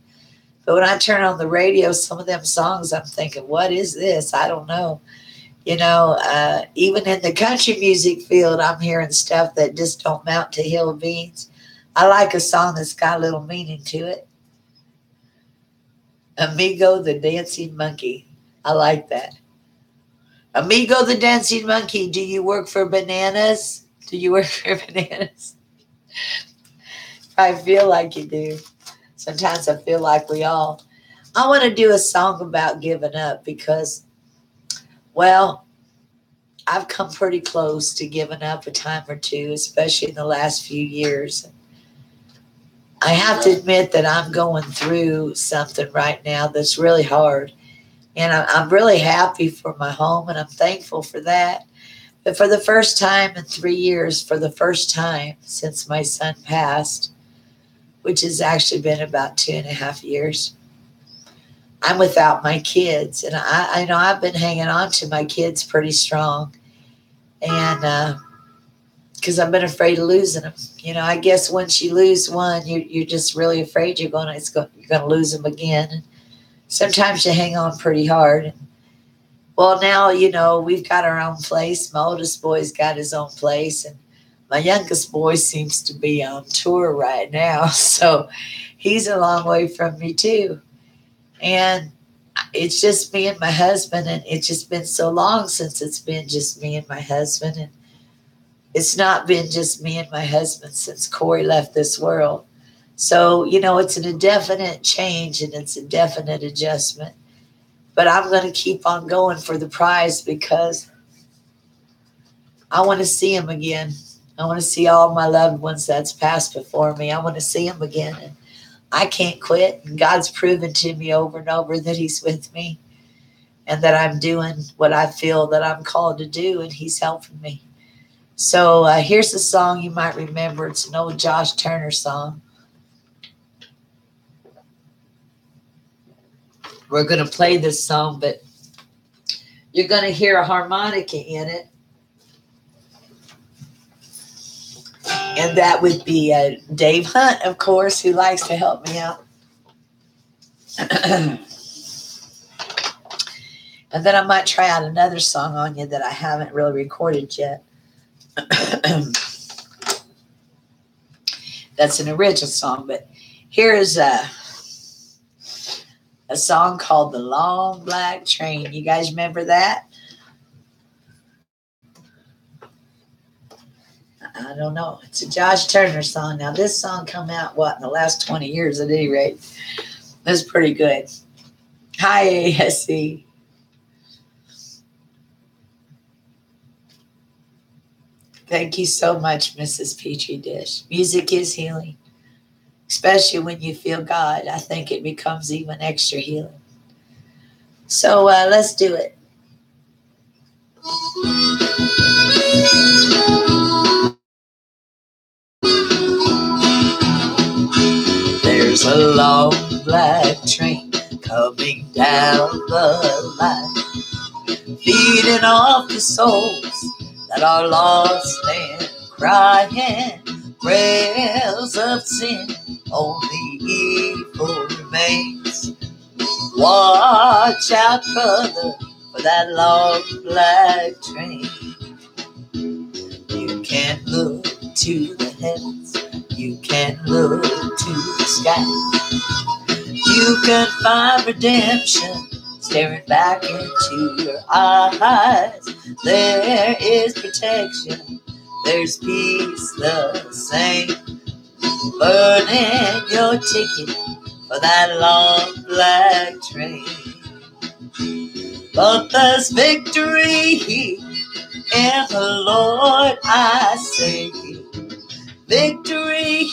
But when I turn on the radio, some of them songs, I'm thinking, what is this? I don't know. You know, even in the country music field, I'm hearing stuff that just don't mount to hill beans. I like a song that's got a little meaning to it. Amigo the Dancing Monkey. I like that. Amigo the Dancing Monkey, do you work for bananas? Do you work for bananas? I feel like you do. Sometimes I feel like we all. I want to do a song about giving up because, well, I've come pretty close to giving up a time or two, especially in the last few years. I have to admit that I'm going through something right now that's really hard. And I'm really happy for my home, and I'm thankful for that. But for the first time in 3 years, for the first time since my son passed, which has actually been about 2.5 years, I'm without my kids. And I know I've been hanging on to my kids pretty strong. And because I've been afraid of losing them. You know, I guess once you lose one, you're just really afraid you're going to lose them again. And sometimes you hang on pretty hard. Well, now, you know, we've got our own place. My oldest boy's got his own place, and my youngest boy seems to be on tour right now. So he's a long way from me too. And it's just me and my husband, and it's just been so long since it's been just me and my husband. And it's not been just me and my husband since Corey left this world. So, you know, it's an indefinite change and it's a definite adjustment. But I'm going to keep on going for the prize because I want to see him again. I want to see all my loved ones that's passed before me. I want to see him again. And I can't quit. And God's proven to me over and over that he's with me and that I'm doing what I feel that I'm called to do, and he's helping me. So here's a song you might remember. It's an old Josh Turner song. We're going to play this song, but you're going to hear a harmonica in it. And that would be Dave Hunt, of course, who likes to help me out. And then I might try out another song on you that I haven't really recorded yet. That's an original song, but here is a song called The Long Black Train. You guys remember that? I don't know. It's a Josh Turner song. Now, this song come out, in the last 20 years at any rate. That's pretty good. Hi, ASC. Thank you so much, Mrs. Petrie Dish. Music is healing, especially when you feel God. I think it becomes even extra healing. So let's do it. There's a long black train coming down the line, feeding off the souls that are lost and crying, rails of sin, only evil remains. Watch out, brother, for that long black train. You can't look to the heavens, you can't look to the sky. You can find redemption staring back into your eyes. There is protection, there's peace the same. Burning your ticket for that long black train. But there's victory in the Lord, I say. Victory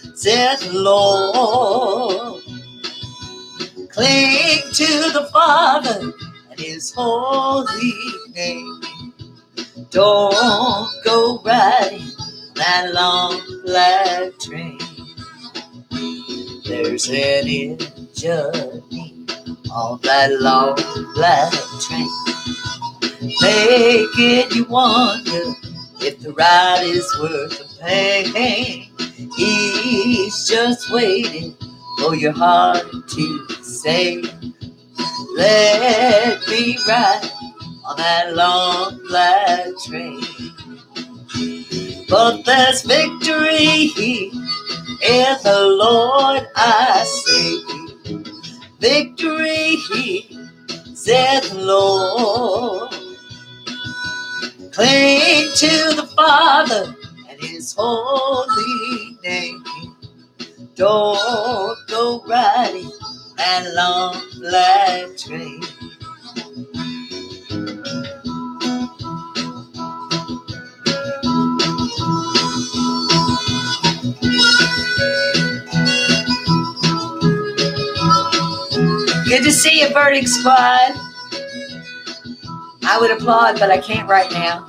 is in the Lord. Cling to the Father and his holy name. Don't go riding that long black train. There's an journey on that long black train, making you wonder if the ride is worth the pain. He's just waiting for your heart to say, let me ride on that long black train. But there's victory in the Lord, I say. Victory is in the Lord. Cling to the Father and his holy name. Don't go riding that long black train. Good to see you, Birding Squad. I would applaud, but I can't right now.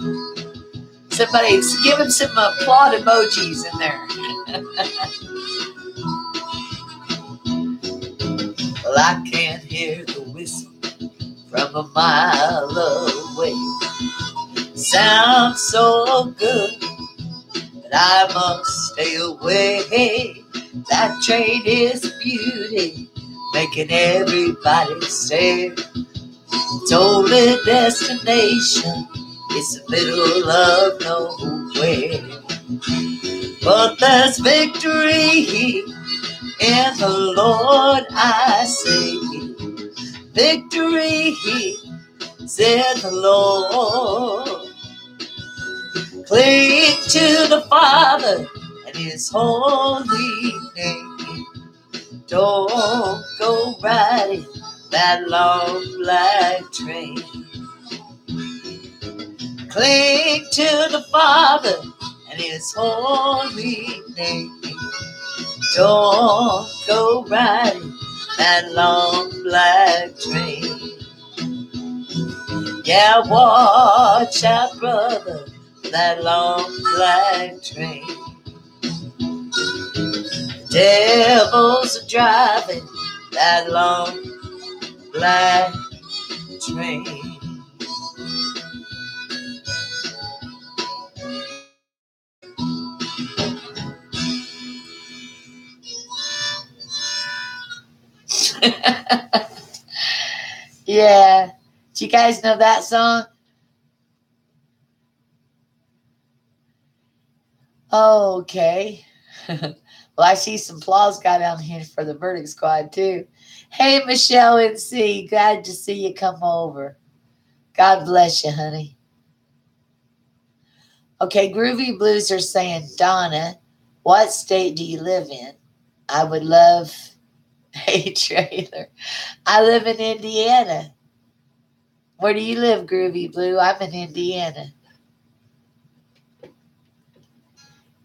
Somebody give him some applaud emojis in there. Well, I can't hear the whistle from a mile away. Sounds so good I must stay away. That train is beauty, making everybody stare. Its only destination is the middle of nowhere. But there's victory in the Lord, I say. Victory is in the Lord. Cling to the Father and His holy name. Don't go riding that long black train. Cling to the Father and His holy name. Don't go riding that long black train. Yeah, watch out, brother, that long black train. The devils are driving that long black train. Yeah. Do you guys know that song? Oh, okay. Well, I see some applause got down here for the Verdict Squad, too. Hey, Michelle NC. Glad to see you come over. God bless you, honey. Okay, Groovy Blues are saying, Donna, what state do you live in? I would love a trailer. I live in Indiana. Where do you live, Groovy Blue? I'm in Indiana.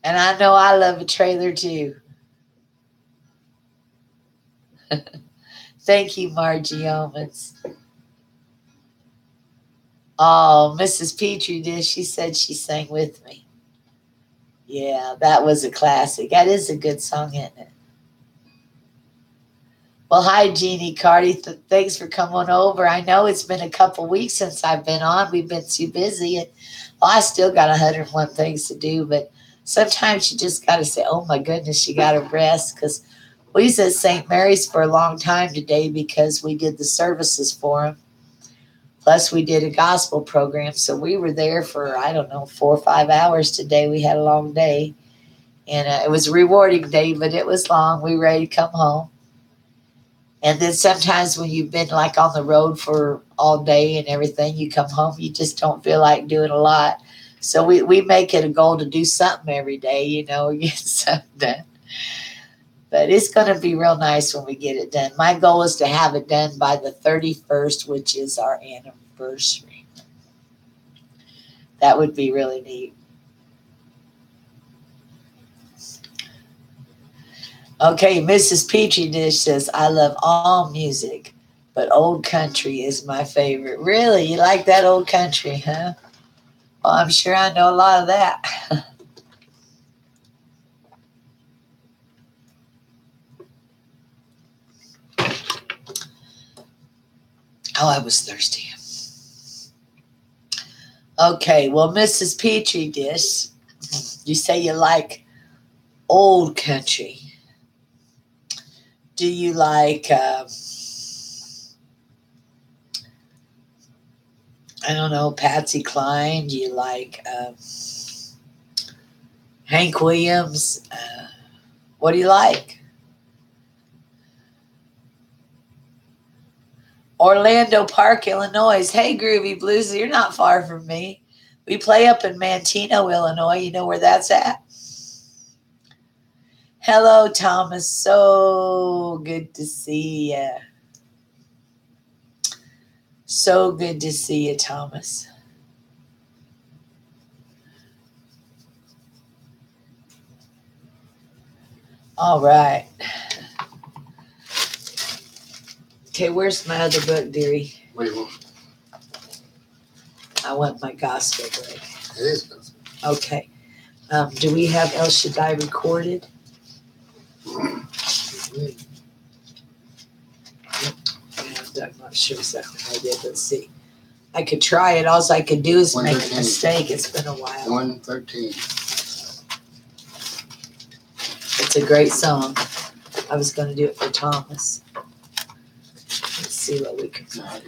And I know I love a trailer too. Thank you, Margie Omens. Oh, Mrs. Petrie did. She said she sang with me. Yeah, that was a classic. That is a good song, isn't it? Well, hi, Jeannie Cardi. Thanks for coming over. I know it's been a couple weeks since I've been on. We've been too busy. And, well, I still got 101 things to do, but sometimes you just got to say, oh, my goodness, you got to rest. Because we was at St. Mary's for a long time today because we did the services for them. Plus, we did a gospel program. So we were there for, 4 or 5 hours today. We had a long day. And it was a rewarding day, but it was long. We were ready to come home. And then sometimes when you've been like on the road for all day and everything, you come home, you just don't feel like doing a lot. So we make it a goal to do something every day, get something done. But it's going to be real nice when we get it done. My goal is to have it done by the 31st, which is our anniversary. That would be really neat. Okay, Mrs. Petrie Dish says, I love all music, but old country is my favorite. Really? You like that old country, huh? Well, I'm sure I know a lot of that. Oh, I was thirsty. Okay, well, Mrs. Petrie Dish, you say you like old country. Do you like, Patsy Cline? Do you like Hank Williams? What do you like? Orlando Park, Illinois. Hey, Groovy Blues, you're not far from me. We play up in Manteno, Illinois. You know where that's at? Hello, Thomas. So good to see you. So good to see you, Thomas. All right. Okay, where's my other book, dearie? What do you want? I want my gospel book. It is gospel. Okay. Do we have El Shaddai recorded? I'm not sure exactly how I did. Let's see. I could try it. All I could do is make a mistake. It's been a while. 113. a great song. I was going to do it for Thomas. Let's see what we can find.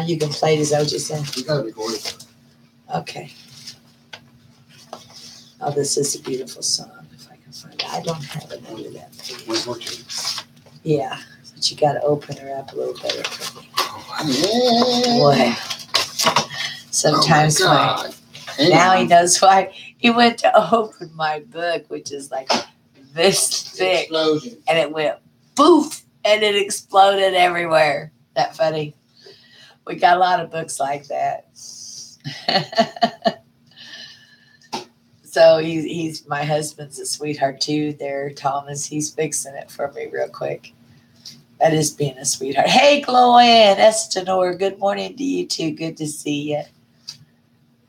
You can play it, is that what you said? You got to record it. Okay. Oh, this is a beautiful song. If I can find it. I don't have it under that page. Yeah, but you got to open her up a little better for me. Boy. Sometimes now he knows why. He went to open my book, which is like this thick, Explosion. and it went poof, and it exploded everywhere. That funny? We got a lot of books like that. So he's my husband's a sweetheart too. There, Thomas. He's fixing it for me real quick. That is being a sweetheart. Hey, Chloe, Estenor. Good morning to you too. Good to see you.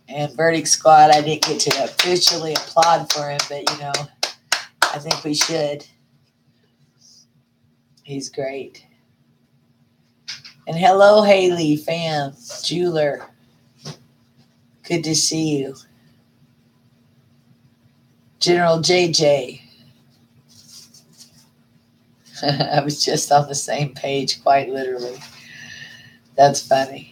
And Verdict Squad, I didn't get to officially applaud for him, but you know, I think we should. He's great. And hello, Haley, fam, jeweler. Good to see you. General JJ. I was just on the same page, quite literally. That's funny.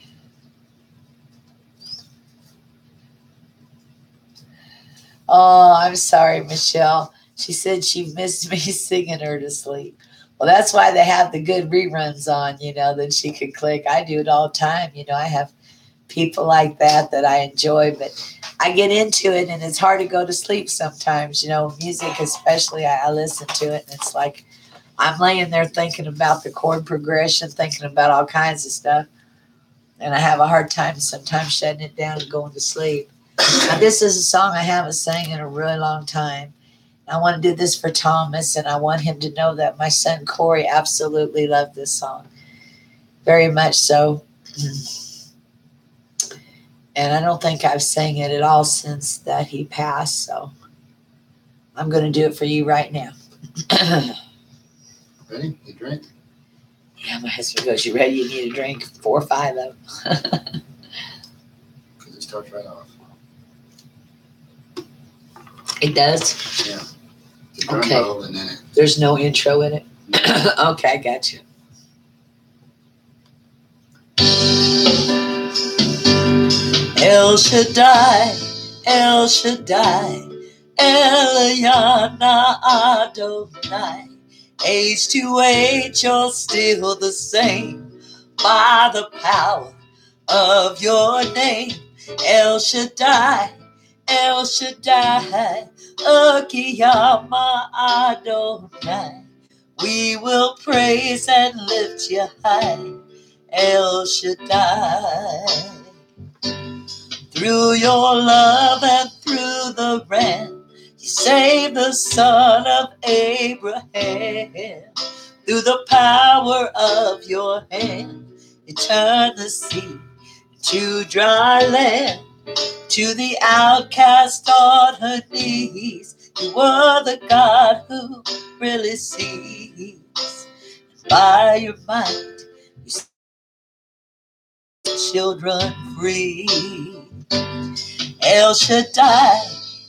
Oh, I'm sorry, Michelle. She said she missed me singing her to sleep. Well, that's why they have the good reruns on, you know, that she could click. I do it all the time. You know, I have people like that I enjoy, but I get into it and it's hard to go to sleep sometimes. You know, music especially, I listen to it and it's like I'm laying there thinking about the chord progression, thinking about all kinds of stuff. And I have a hard time sometimes shutting it down and going to sleep. Now, this is a song I haven't sang in a really long time. I want to do this for Thomas, and I want him to know that my son Corey absolutely loved this song. Very much so. And I don't think I've sang it at all since that he passed, so I'm going to do it for you right now. Ready? You drink? Yeah, my husband goes, you ready? You need a drink? 4 or 5 of them. Because it starts right off. It does? Yeah. The drum Okay. roll and then it. There's no intro in it? Okay, I got you. El Shaddai, El Shaddai, Eliana Adonai. Age to age, you're still the same by the power of your name. El Shaddai, El Shaddai, Akiyama Adonai. We will praise and lift you high, El Shaddai. Through your love and through the ram, you saved the son of Abraham. Through the power of your hand, you turned the sea to dry land. To the outcast on her knees, you were the God who really sees. By your might, you set children free. El Shaddai,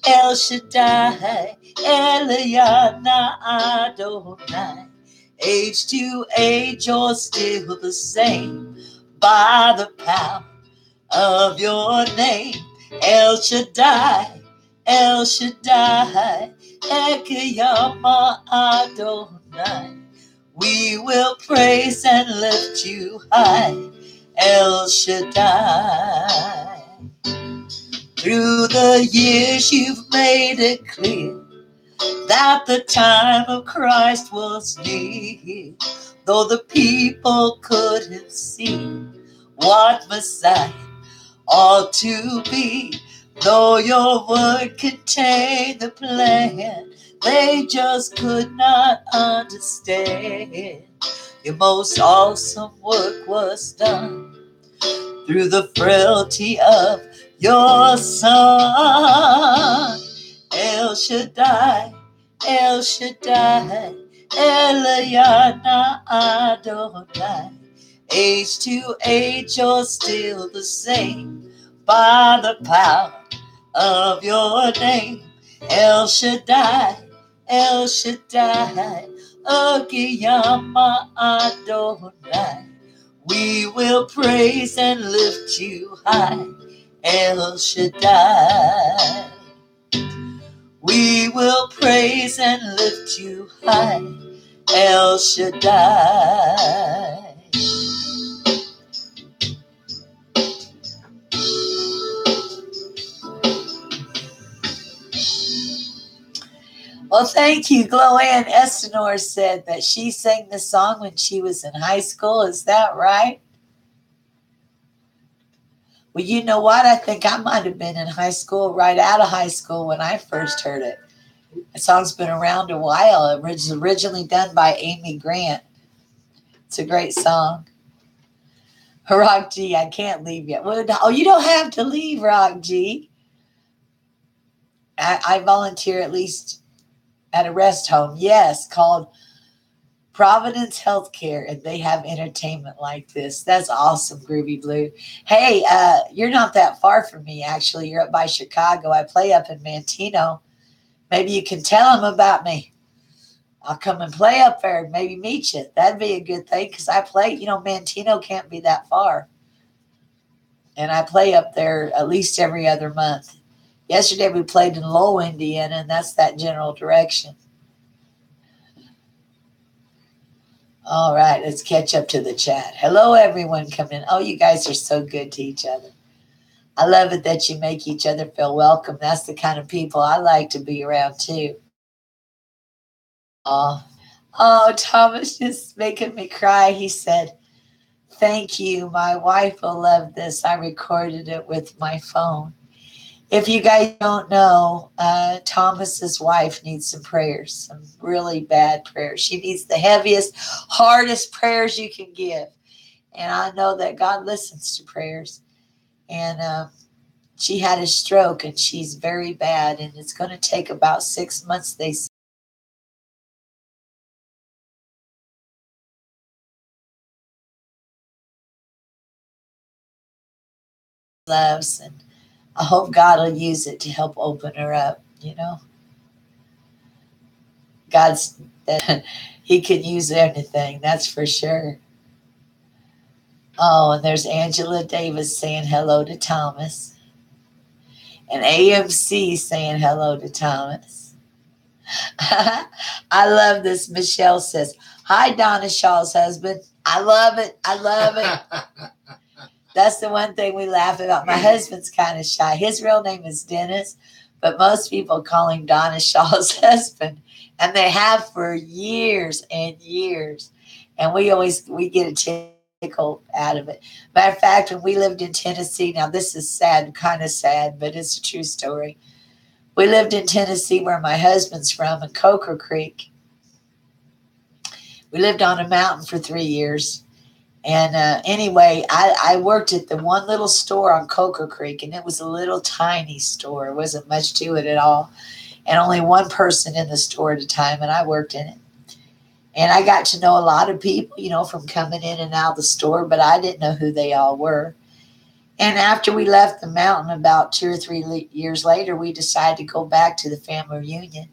El Shaddai, Eliana Adonai. Age to age, you're still the same by the power of your name. El Shaddai, El Shaddai, Ekiyama Adonai. We will praise and lift you high, El Shaddai. Through the years you've made it clear that the time of Christ was near. Though the people couldn't see what Messiah ought to be, though your word contained the plan, they just could not understand. Your most awesome work was done through the frailty of your son. El Shaddai, El Shaddai, Eliana Adonai. Age to age, you're still the same by the power of your name. El Shaddai, El Shaddai, Okiyama Adonai. We will praise and lift you high, El Shaddai. We will praise and lift you high, El Shaddai. Well, thank you. Gloanne Estenor said that she sang the song when she was in high school. Is that right? Well, you know what? I think I might have been in high school, right out of high school when I first heard it. The song's been around a while. It was originally done by Amy Grant. It's a great song. Rock G, I can't leave yet. Oh, you don't have to leave, Rock G. I volunteer at least at a rest home. Yes, called Providence Healthcare, and they have entertainment like this. That's awesome, Groovy Blue. Hey, you're not that far from me, actually. You're up by Chicago. I play up in Manteno. Maybe you can tell them about me. I'll come and play up there and maybe meet you. That'd be a good thing because I play, Manteno can't be that far. And I play up there at least every other month. Yesterday we played in Lowell, Indiana, and that's that general direction. All right, let's catch up to the chat. Hello, everyone coming in. Oh, you guys are so good to each other. I love it that you make each other feel welcome. That's the kind of people I like to be around, too. Oh, Thomas just making me cry. He said, "Thank you. My wife will love this. I recorded it with my phone." If you guys don't know, Thomas's wife needs some prayers, some really bad prayers. She needs the heaviest, hardest prayers you can give. And I know that God listens to prayers. And she had a stroke, and she's very bad. And it's going to take about 6 months, they say. Loves, and I hope God will use it to help open her up. God's that He can use anything, that's for sure. Oh, and there's Angela Davis saying hello to Thomas. And AMC saying hello to Thomas. I love this. Michelle says, "Hi, Donna Shaw's husband." I love it. I love it. That's the one thing we laugh about. My husband's kind of shy. His real name is Dennis, but most people call him Donna Shaw's husband. And they have for years and years. And we get a tickle out of it. Matter of fact, when we lived in Tennessee, now this is sad, kind of sad, but it's a true story. We lived in Tennessee where my husband's from in Coker Creek. We lived on a mountain for 3 years. And anyway, I worked at the one little store on Coker Creek, and it was a little tiny store. It wasn't much to it at all. And only one person in the store at a time, and I worked in it. And I got to know a lot of people, from coming in and out of the store, but I didn't know who they all were. And after we left the mountain about 2 or 3 years later, we decided to go back to the family reunion.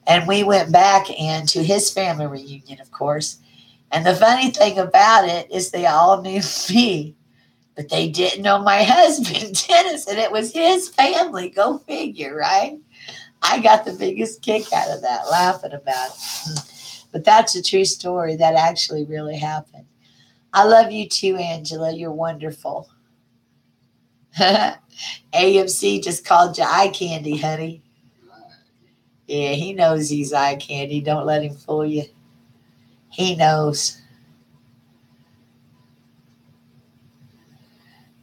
And we went back and to his family reunion, of course. And the funny thing about it is they all knew me, but they didn't know my husband, Dennis, and it was his family. Go figure, right? I got the biggest kick out of that, laughing about it. But that's a true story. That actually really happened. I love you too, Angela. You're wonderful. AMC just called you eye candy, honey. Yeah, he knows he's eye candy. Don't let him fool you. He knows.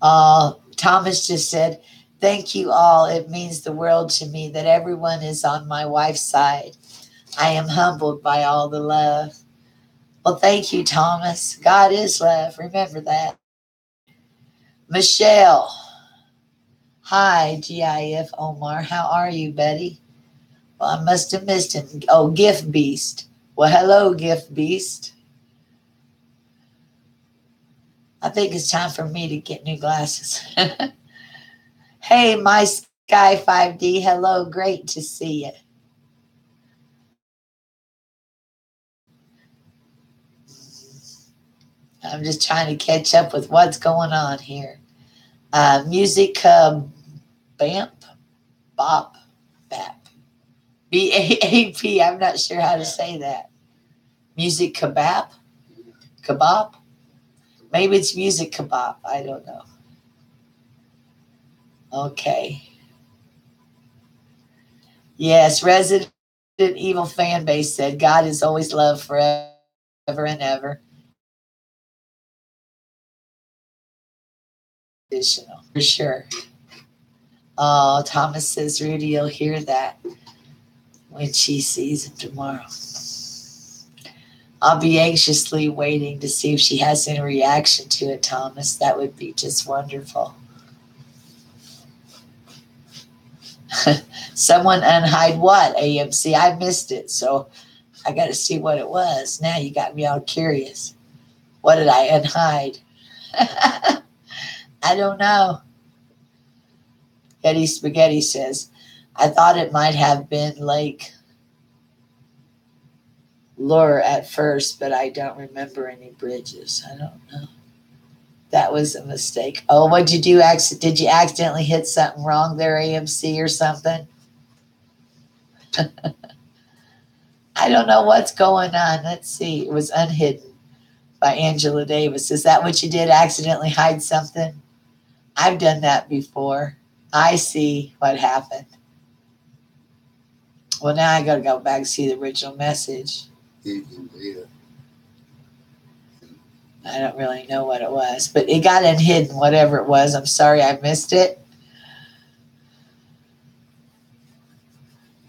Thomas just said, "Thank you all. It means the world to me that everyone is on my wife's side. I am humbled by all the love." Well, thank you, Thomas. God is love. Remember that. Michelle. Hi, GIF Omar. How are you, buddy? Well, I must have missed him. Oh, Gift Beast. Well, hello, Gift Beast. I think it's time for me to get new glasses. Hey, my Sky 5D. Hello, great to see you. I'm just trying to catch up with what's going on here. Music Bamp, Bop, Bap. BAAP. I'm not sure how to say that. Music Kebab? Kebab? Maybe it's Music Kebab. I don't know. Okay. Yes, Resident Evil fan base said God is always loved forever and ever. Additional, for sure. Oh, Thomas says Rudy, you'll hear that when she sees him tomorrow. I'll be anxiously waiting to see if she has any reaction to it, Thomas. That would be just wonderful. Someone unhide what? AMC. I missed it, so I got to see what it was. Now you got me all curious. What did I unhide? I don't know. Eddie Spaghetti says, I thought it might have been Lake Lure at first, but I don't remember any bridges. I don't know. That was a mistake. Oh, what'd you do? Did you accidentally hit something wrong there, AMC, or something? I don't know what's going on. Let's see. It was unhidden by Angela Davis. Is that what you did? Accidentally hide something? I've done that before. I see what happened. Well, now I got to go back and see the original message. I don't really know what it was, but it got unhidden, whatever it was. I'm sorry I missed it.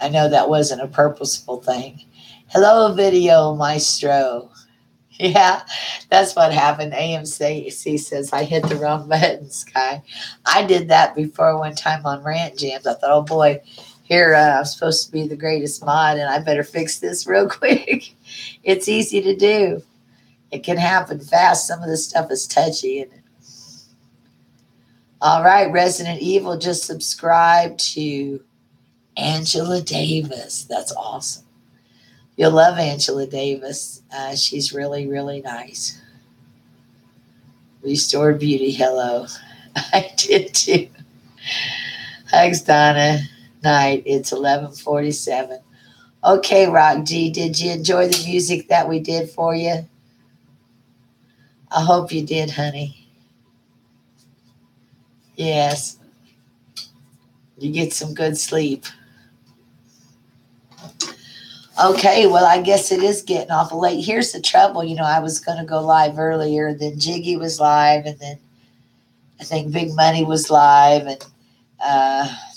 I know that wasn't a purposeful thing. Hello, Video Maestro. Yeah, that's what happened. AMC says I hit the wrong button, Sky. I did that before one time on Rant Jams. I thought, oh boy, here I'm supposed to be the greatest mod, and I better fix this real quick. It's easy to do. It can happen fast. Some of this stuff is touchy. All right, Resident Evil just subscribed to Angela Davis. That's awesome. You'll love Angela Davis. She's really, really nice. Restored Beauty, hello. I did too. Thanks, Donna. Night. It's 11:47. Okay, Rock G, did you enjoy the music that we did for you? I hope you did, honey. Yes. You get some good sleep. Okay, well, I guess it is getting awful late. Here's the trouble. I was going to go live earlier, then Jiggy was live, and then I think Big Money was live, and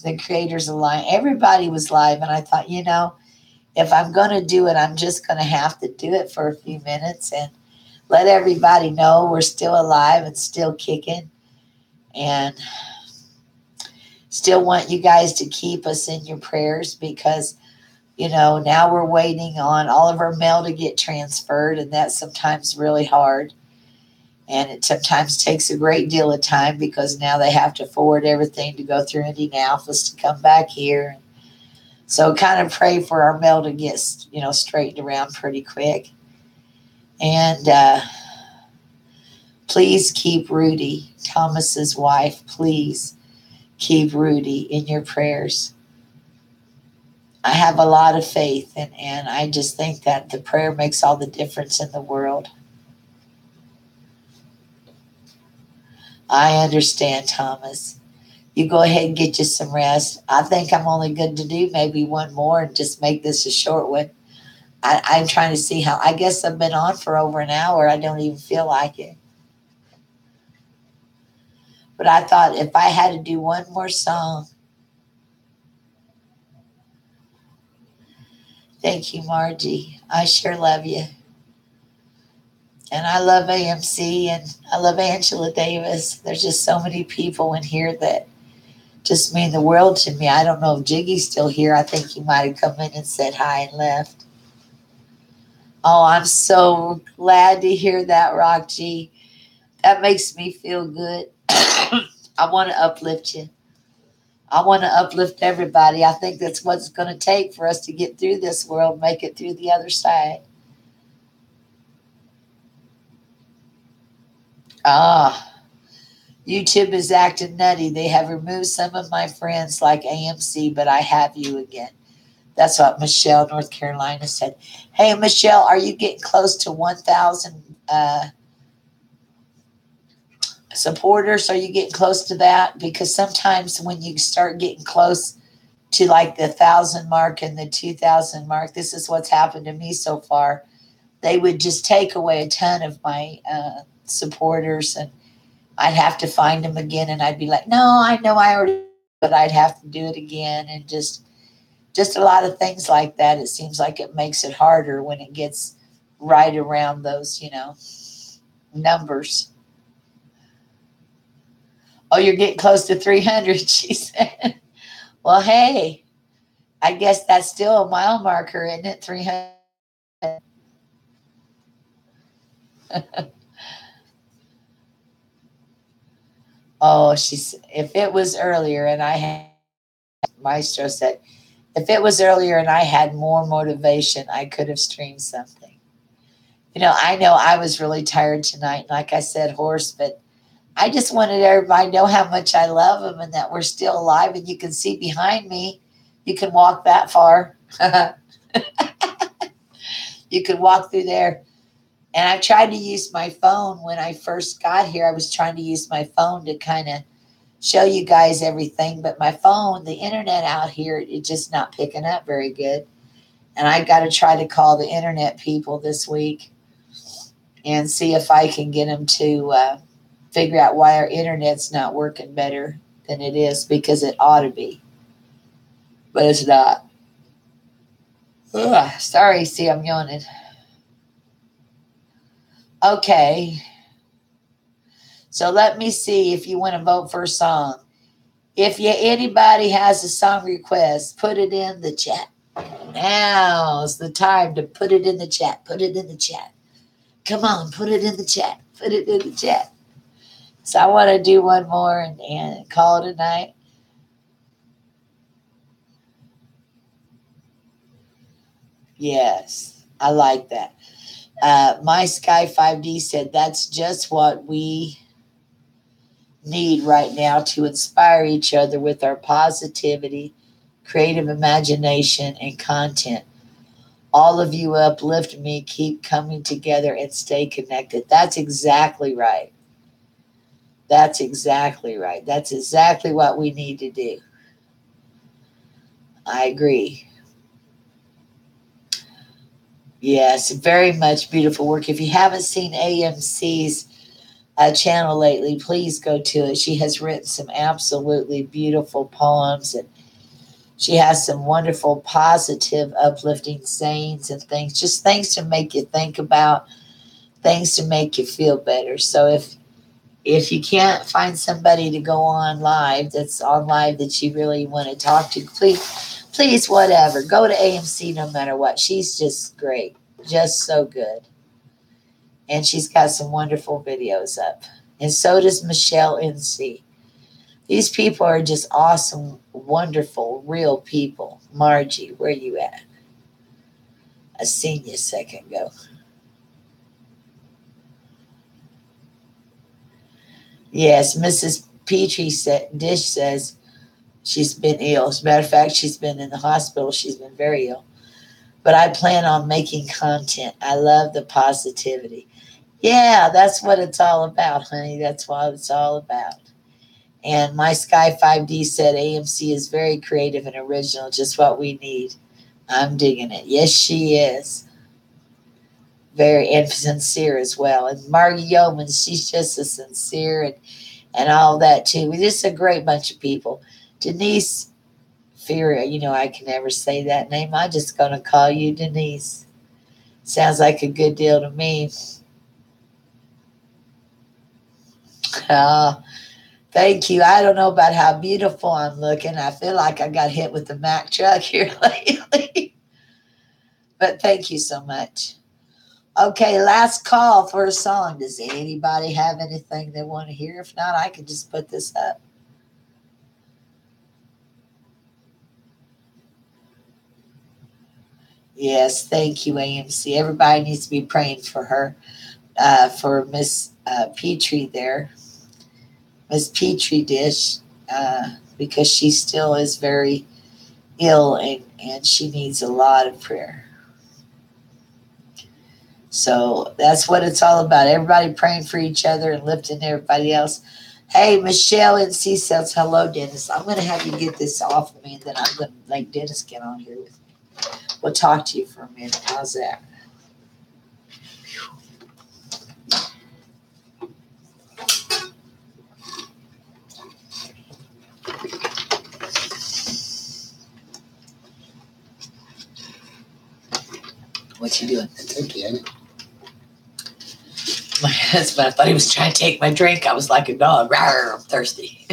the Creators Alliance. Everybody was live, and I thought, if I'm going to do it, I'm just going to have to do it for a few minutes and let everybody know we're still alive and still kicking, and still want you guys to keep us in your prayers because now we're waiting on all of our mail to get transferred, and that's sometimes really hard. And it sometimes takes a great deal of time because now they have to forward everything to go through Indianapolis to come back here. So kind of pray for our mail to get, straightened around pretty quick. And please keep Rudy, Thomas's wife, please keep Rudy in your prayers. I have a lot of faith, and I just think that the prayer makes all the difference in the world. I understand, Thomas. You go ahead and get you some rest. I think I'm only good to do maybe one more and just make this a short one. I'm trying to see how, I guess I've been on for over an hour. I don't even feel like it. But I thought if I had to do one more song. Thank you, Margie. I sure love you. And I love AMC and I love Angela Davis. There's just so many people in here that just mean the world to me. I don't know if Jiggy's still here. I think he might have come in and said hi and left. Oh, I'm so glad to hear that, Rock G. That makes me feel good. I want to uplift you. I want to uplift everybody. I think that's what it's going to take for us to get through this world, make it through the other side. Ah, YouTube is acting nutty. They have removed some of my friends like AMC, but I have you again. That's what Michelle, North Carolina said. Hey, Michelle, are you getting close to 1,000 supporters? Are you getting close to that? Because sometimes when you start getting close to like the 1,000 mark and the 2,000 mark, this is what's happened to me so far. They would just take away a ton of my supporters, and I'd have to find them again, and I'd be like, no, I know I already, but I'd have to do it again, and just a lot of things like that. It seems like it makes it harder when it gets right around those, numbers. Oh, you're getting close to 300, she said. Well, hey, I guess that's still a mile marker, isn't it? 300. Oh, if it was earlier and I had, Maestro said, if it was earlier and I had more motivation, I could have streamed something. I know I was really tired tonight. Like I said, hoarse, but I just wanted everybody to know how much I love them and that we're still alive. And you can see behind me, you can walk that far. You could walk through there. And I tried to use my phone when I first got here. I was trying to use my phone to kind of show you guys everything. But my phone, the internet out here, it's just not picking up very good. And I got to try to call the internet people this week and see if I can get them to figure out why our internet's not working better than it is, because it ought to be, but it's not. Ugh, sorry, see, I'm yawning. Okay, so let me see if you want to vote for a song. If anybody has a song request, put it in the chat. Now's the time to put it in the chat. Put it in the chat. Come on, put it in the chat. Put it in the chat. So I want to do one more and call it a night. Yes, I like that. My Sky 5D said that's just what we need right now to inspire each other with our positivity, creative imagination, and content. All of you uplift me, keep coming together, and stay connected. That's exactly right. That's exactly right. That's exactly what we need to do. I agree. Yes, very much beautiful work. If you haven't seen AMC's channel lately, please go to it. She has written some absolutely beautiful poems, and she has some wonderful, positive, uplifting sayings and things, just things to make you think about, things to make you feel better. So if you can't find somebody to go on live that you really want to talk to, please, whatever, go to AMC no matter what. She's just great, just so good. And she's got some wonderful videos up. And so does Michelle NC. These people are just awesome, wonderful, real people. Margie, where you at? I seen you a second ago. Yes, Mrs. Dish says she's been ill. As a matter of fact, she's been in the hospital. She's been very ill. But I plan on making content. I love the positivity. Yeah, that's what it's all about, honey. That's what it's all about. And my Sky 5D said AMC is very creative and original, just what we need. I'm digging it. Yes, she is. Very and sincere as well. And Margie Yeoman, she's just as sincere and all that too. We're just a great bunch of people. Denise Furia, I can never say that name. I'm just gonna call you Denise. Sounds like a good deal to me. Uh, Thank you. I don't know about how beautiful I'm looking. I feel like I got hit with the Mack truck here lately. But thank you so much. Okay, last call for a song. Does anybody have anything they want to hear? If not, I can just put this up. Yes, thank you, AMC. Everybody needs to be praying for her. for Miss Petrie there, Miss Petrie Dish, because she still is very ill and she needs a lot of prayer. So that's what it's all about. Everybody praying for each other and lifting everybody else. Hey, Michelle and C says, hello, Dennis. I'm going to have you get this off of me, and then I'm going to make Dennis get on here with me. We'll talk to you for a minute. How's that? What you doing? It's empty, ain't it? My husband, I thought he was trying to take my drink. I was like a dog. Rawr, I'm thirsty.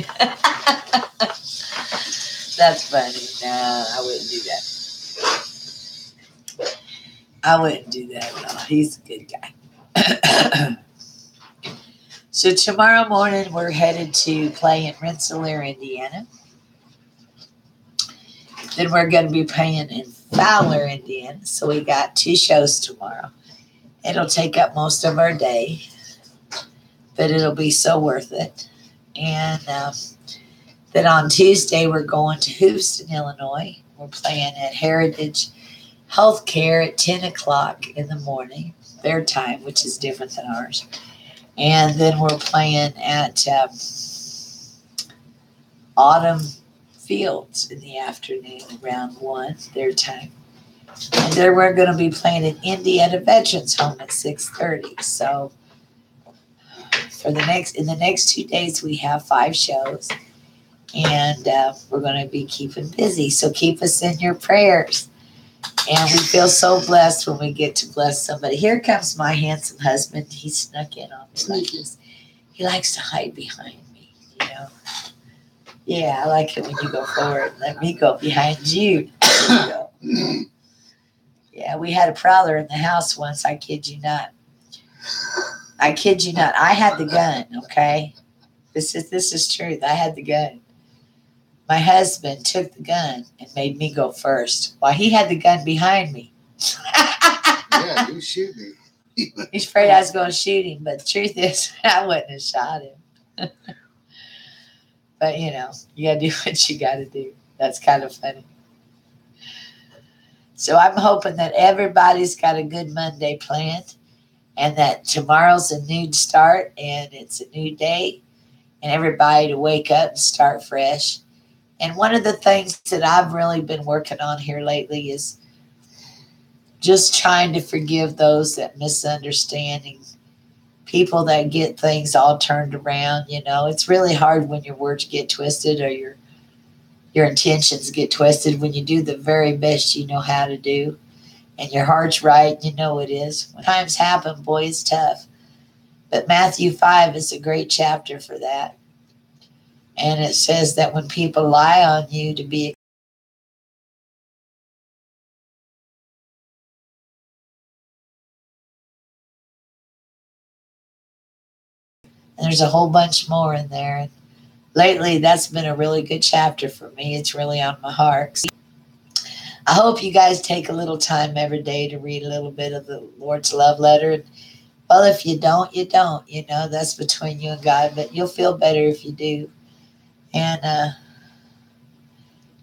That's funny. No, I wouldn't do that. I wouldn't do that. No, he's a good guy. So tomorrow morning, we're headed to play in Rensselaer, Indiana. Then we're going to be playing in Fowler, Indiana. So we got 2 shows tomorrow. It'll take up most of our day, but it'll be so worth it. And then on Tuesday, we're going to Houston, Illinois. We're playing at Heritage Healthcare at 10 o'clock in the morning, their time, which is different than ours. And then we're playing at Autumn Fields in the afternoon, around 1, their time. And then we're going to be playing at Indiana Veterans Home at 6:30. So in the next 2 days, we have 5 shows, and we're going to be keeping busy. So keep us in your prayers. And we feel so blessed when we get to bless somebody. Here comes my handsome husband. He snuck in on me like this. He likes to hide behind me, you know. Yeah, I like it when you go forward and let me go behind you. There you go. Yeah, we had a prowler in the house once. I kid you not. I kid you not. I had the gun, okay? This is truth. I had the gun. My husband took the gun and made me go first while he had the gun behind me. Yeah, you shoot me. He's afraid I was going to shoot him, but the truth is, I wouldn't have shot him. But, you know, you got to do what you got to do. That's kind of funny. So I'm hoping that everybody's got a good Monday planned and that tomorrow's a new start and it's a new day and everybody to wake up and start fresh. And one of the things that I've really been working on here lately is just trying to forgive those that misunderstanding, people that get things all turned around. You know, it's really hard when your words get twisted or your intentions get twisted when you do the very best you know how to do. And your heart's right, you know it is. When times happen, boy, it's tough. But Matthew 5 is a great chapter for that. And it says that when people lie on you to be, and there's a whole bunch more in there. And lately, that's been a really good chapter for me. It's really on my heart. I hope you guys take a little time every day to read a little bit of the Lord's love letter. Well, if you don't, you don't. You know, that's between you and God. But you'll feel better if you do. And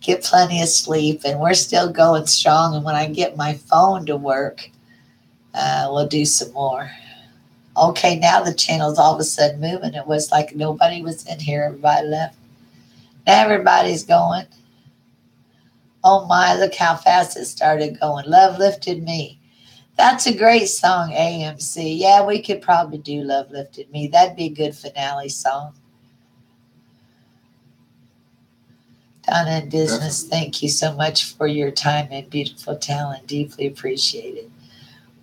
get plenty of sleep. And we're still going strong. And when I get my phone to work, we'll do some more. Okay, now the channel's all of a sudden moving. It was like nobody was in here. Everybody left. Now everybody's going. Oh my, look how fast it started going. Love Lifted Me. That's a great song, AMC. Yeah, we could probably do Love Lifted Me. That'd be a good finale song. Donna and Business, thank you so much for your time and beautiful talent. Deeply appreciated.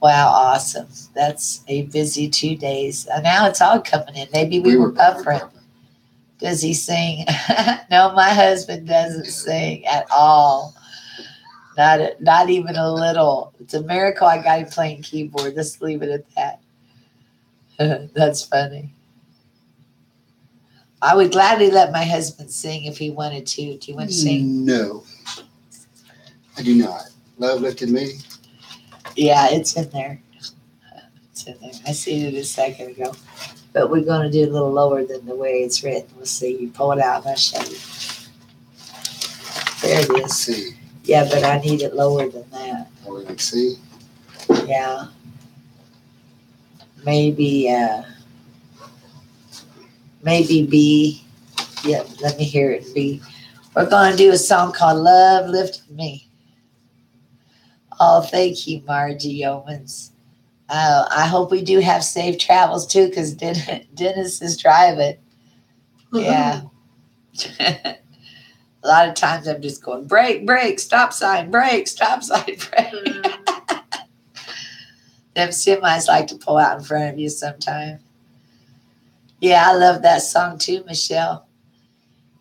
Wow, awesome. That's a busy 2 days. Now it's all coming in. Maybe we were buffering. Does he sing? No, my husband doesn't sing at all. Not even a little. It's a miracle I got him playing keyboard. Let's leave it at that. That's funny. I would gladly let my husband sing if he wanted to. Do you want to sing? No, I do not. Love Lifted Me? Yeah, it's in there. It's in there. I seen it a second ago. But we're going to do a little lower than the way it's written. We'll see. You pull it out and I'll show you. There it is. C. Yeah, but I need it lower than that. Lower than C? Yeah. Maybe B. Yeah, let me hear it, B. We're going to do a song called Love Lifted Me. Oh, thank you, Margie Yeomans. I hope we do have safe travels, too, because Dennis is driving. Yeah. A lot of times I'm just going, brake, stop sign, brake, stop sign, brake. Them semis like to pull out in front of you sometime. Yeah, I love that song too, Michelle.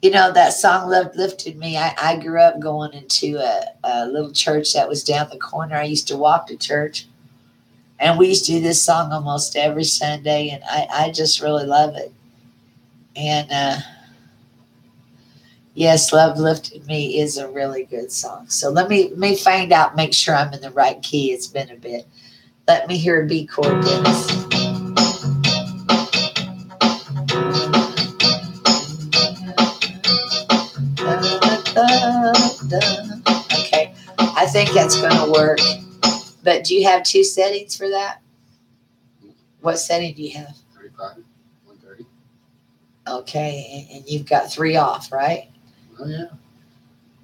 You know, that song Love Lifted Me. I grew up going into a little church that was down the corner. I used to walk to church. And we used to do this song almost every Sunday. And I just really love it. And yes, Love Lifted Me is a really good song. So let me find out, make sure I'm in the right key. It's been a bit. Let me hear a B chord, Dennis. Okay, I think that's going to work. But do you have two settings for that? What setting do you have? 35, 130. Okay, and you've got 3 off, right? Oh, yeah.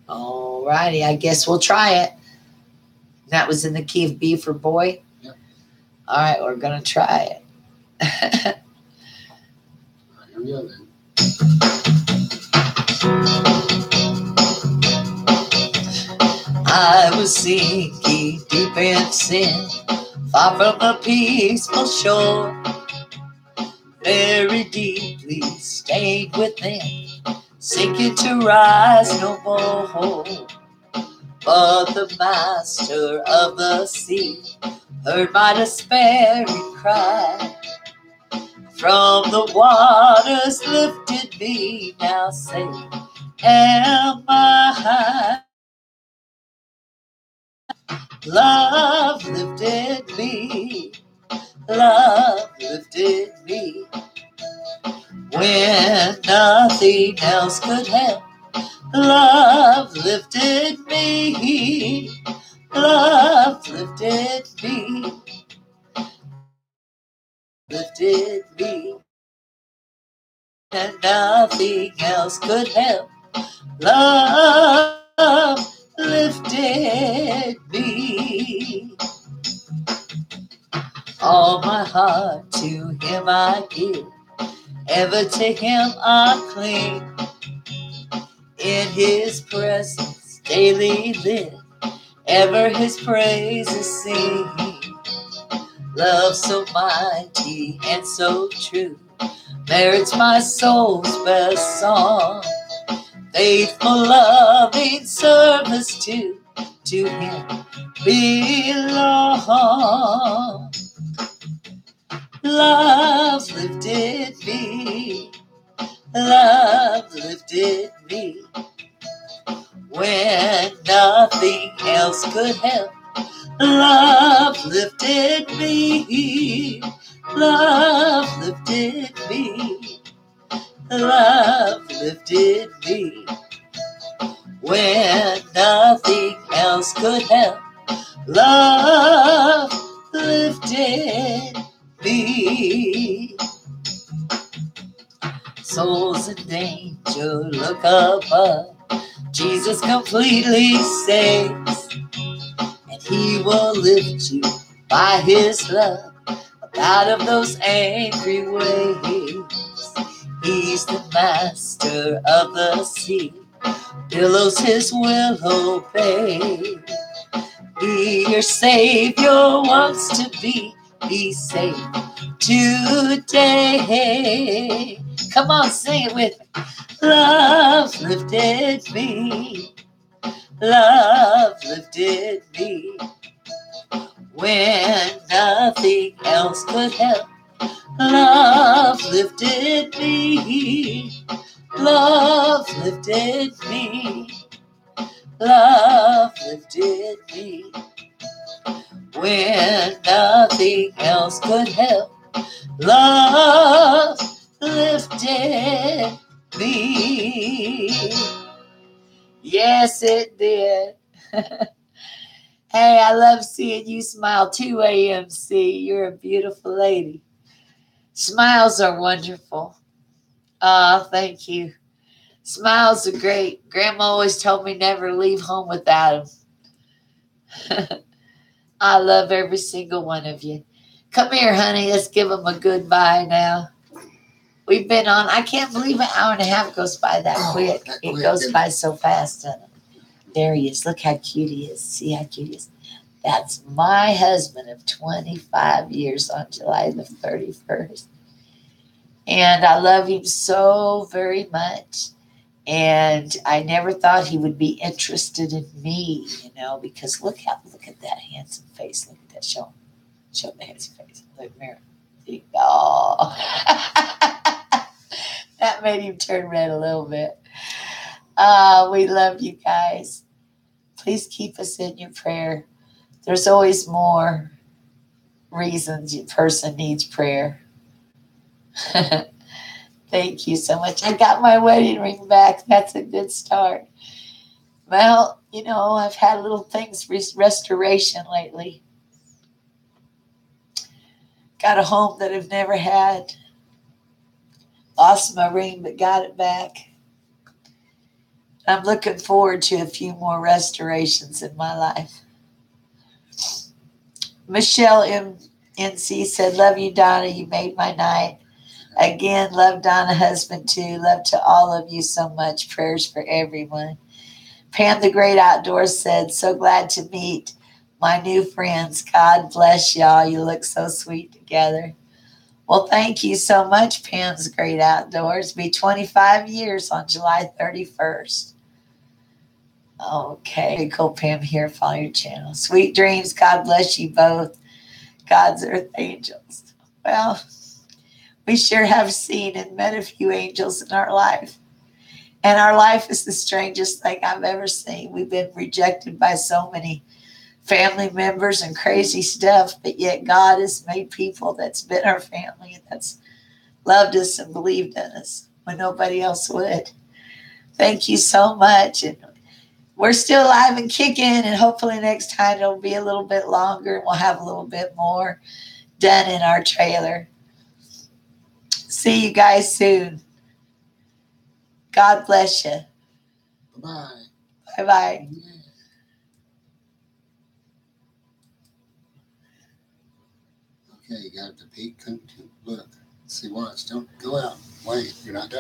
All righty, I guess we'll try it. That was in the key of B for boy? Yep. All right, we're going to try it. All right, here we go then. I was sinking deep in sin, far from a peaceful shore, very deeply stained within, sinking to rise no more. But the master of the sea heard my despairing cry. From the waters lifted me, now safe am I. Love lifted me, love lifted me, when nothing else could help. Love lifted me, love lifted me, lifted me, and nothing else could help. Love lifted me. All my heart to him I give, ever to him I cling. In his presence daily live, ever his praises sing. Love so mighty and so true merits my soul's best song. Faithful loving service to him belong. Love lifted me, love lifted me, when nothing else could help. Love lifted me, love lifted me, love lifted me, when nothing else could help. Love lifted me. Souls in danger, look above. Jesus completely saves, and he will lift you by his love up out of those angry waves. He's the master of the sea, billows his will obey. He, your Savior, wants to be saved today. Come on, sing it with me. Love lifted me, love lifted me, when nothing else could help. Love lifted me, love lifted me, love lifted me, when nothing else could help. Love lifted me. Yes, it did. Hey, I love seeing you smile too, AMC. You're a beautiful lady. Smiles are wonderful. Oh, thank you. Smiles are great. Grandma always told me never leave home without them. I love every single one of you. Come here, honey. Let's give them a goodbye now. We've been on, I can't believe an hour and a half goes by that quick. It goes by so fast, doesn't it? There he is. Look how cute he is. See how cute he is. That's my husband of 25 years on July the 31st. And I love him so very much. And I never thought he would be interested in me, because look at that handsome face. Look at that. Show him the handsome face. Look, mirror. Oh. That made him turn red a little bit. We love you guys. Please keep us in your prayer. There's always more reasons a person needs prayer. Thank you so much. I got my wedding ring back. That's a good start. Well, I've had little things for restoration lately. Got a home that I've never had. Lost my ring, but got it back. I'm looking forward to a few more restorations in my life. Michelle MNC said, love you, Donna. You made my night. Again, love Donna, husband too. Love to all of you so much. Prayers for everyone. Pam the Great Outdoors said, so glad to meet my new friends. God bless y'all. You look so sweet together. Well, thank you so much, Pam's Great Outdoors. Be 25 years on July 31st. Okay, cool, Pam here. Follow your channel. Sweet dreams. God bless you both. God's earth angels. Well, we sure have seen and met a few angels in our life. And our life is the strangest thing I've ever seen. We've been rejected by so many family members and crazy stuff, but yet God has made people that's been our family and that's loved us and believed in us when nobody else would. Thank you so much. And we're still alive and kicking, and hopefully next time it'll be a little bit longer and we'll have a little bit more done in our trailer. See you guys soon. God bless you. Bye-bye. Bye-bye. Yeah. Okay, you got the peak. Look. See, watch. Don't go out. Wait, you're not done.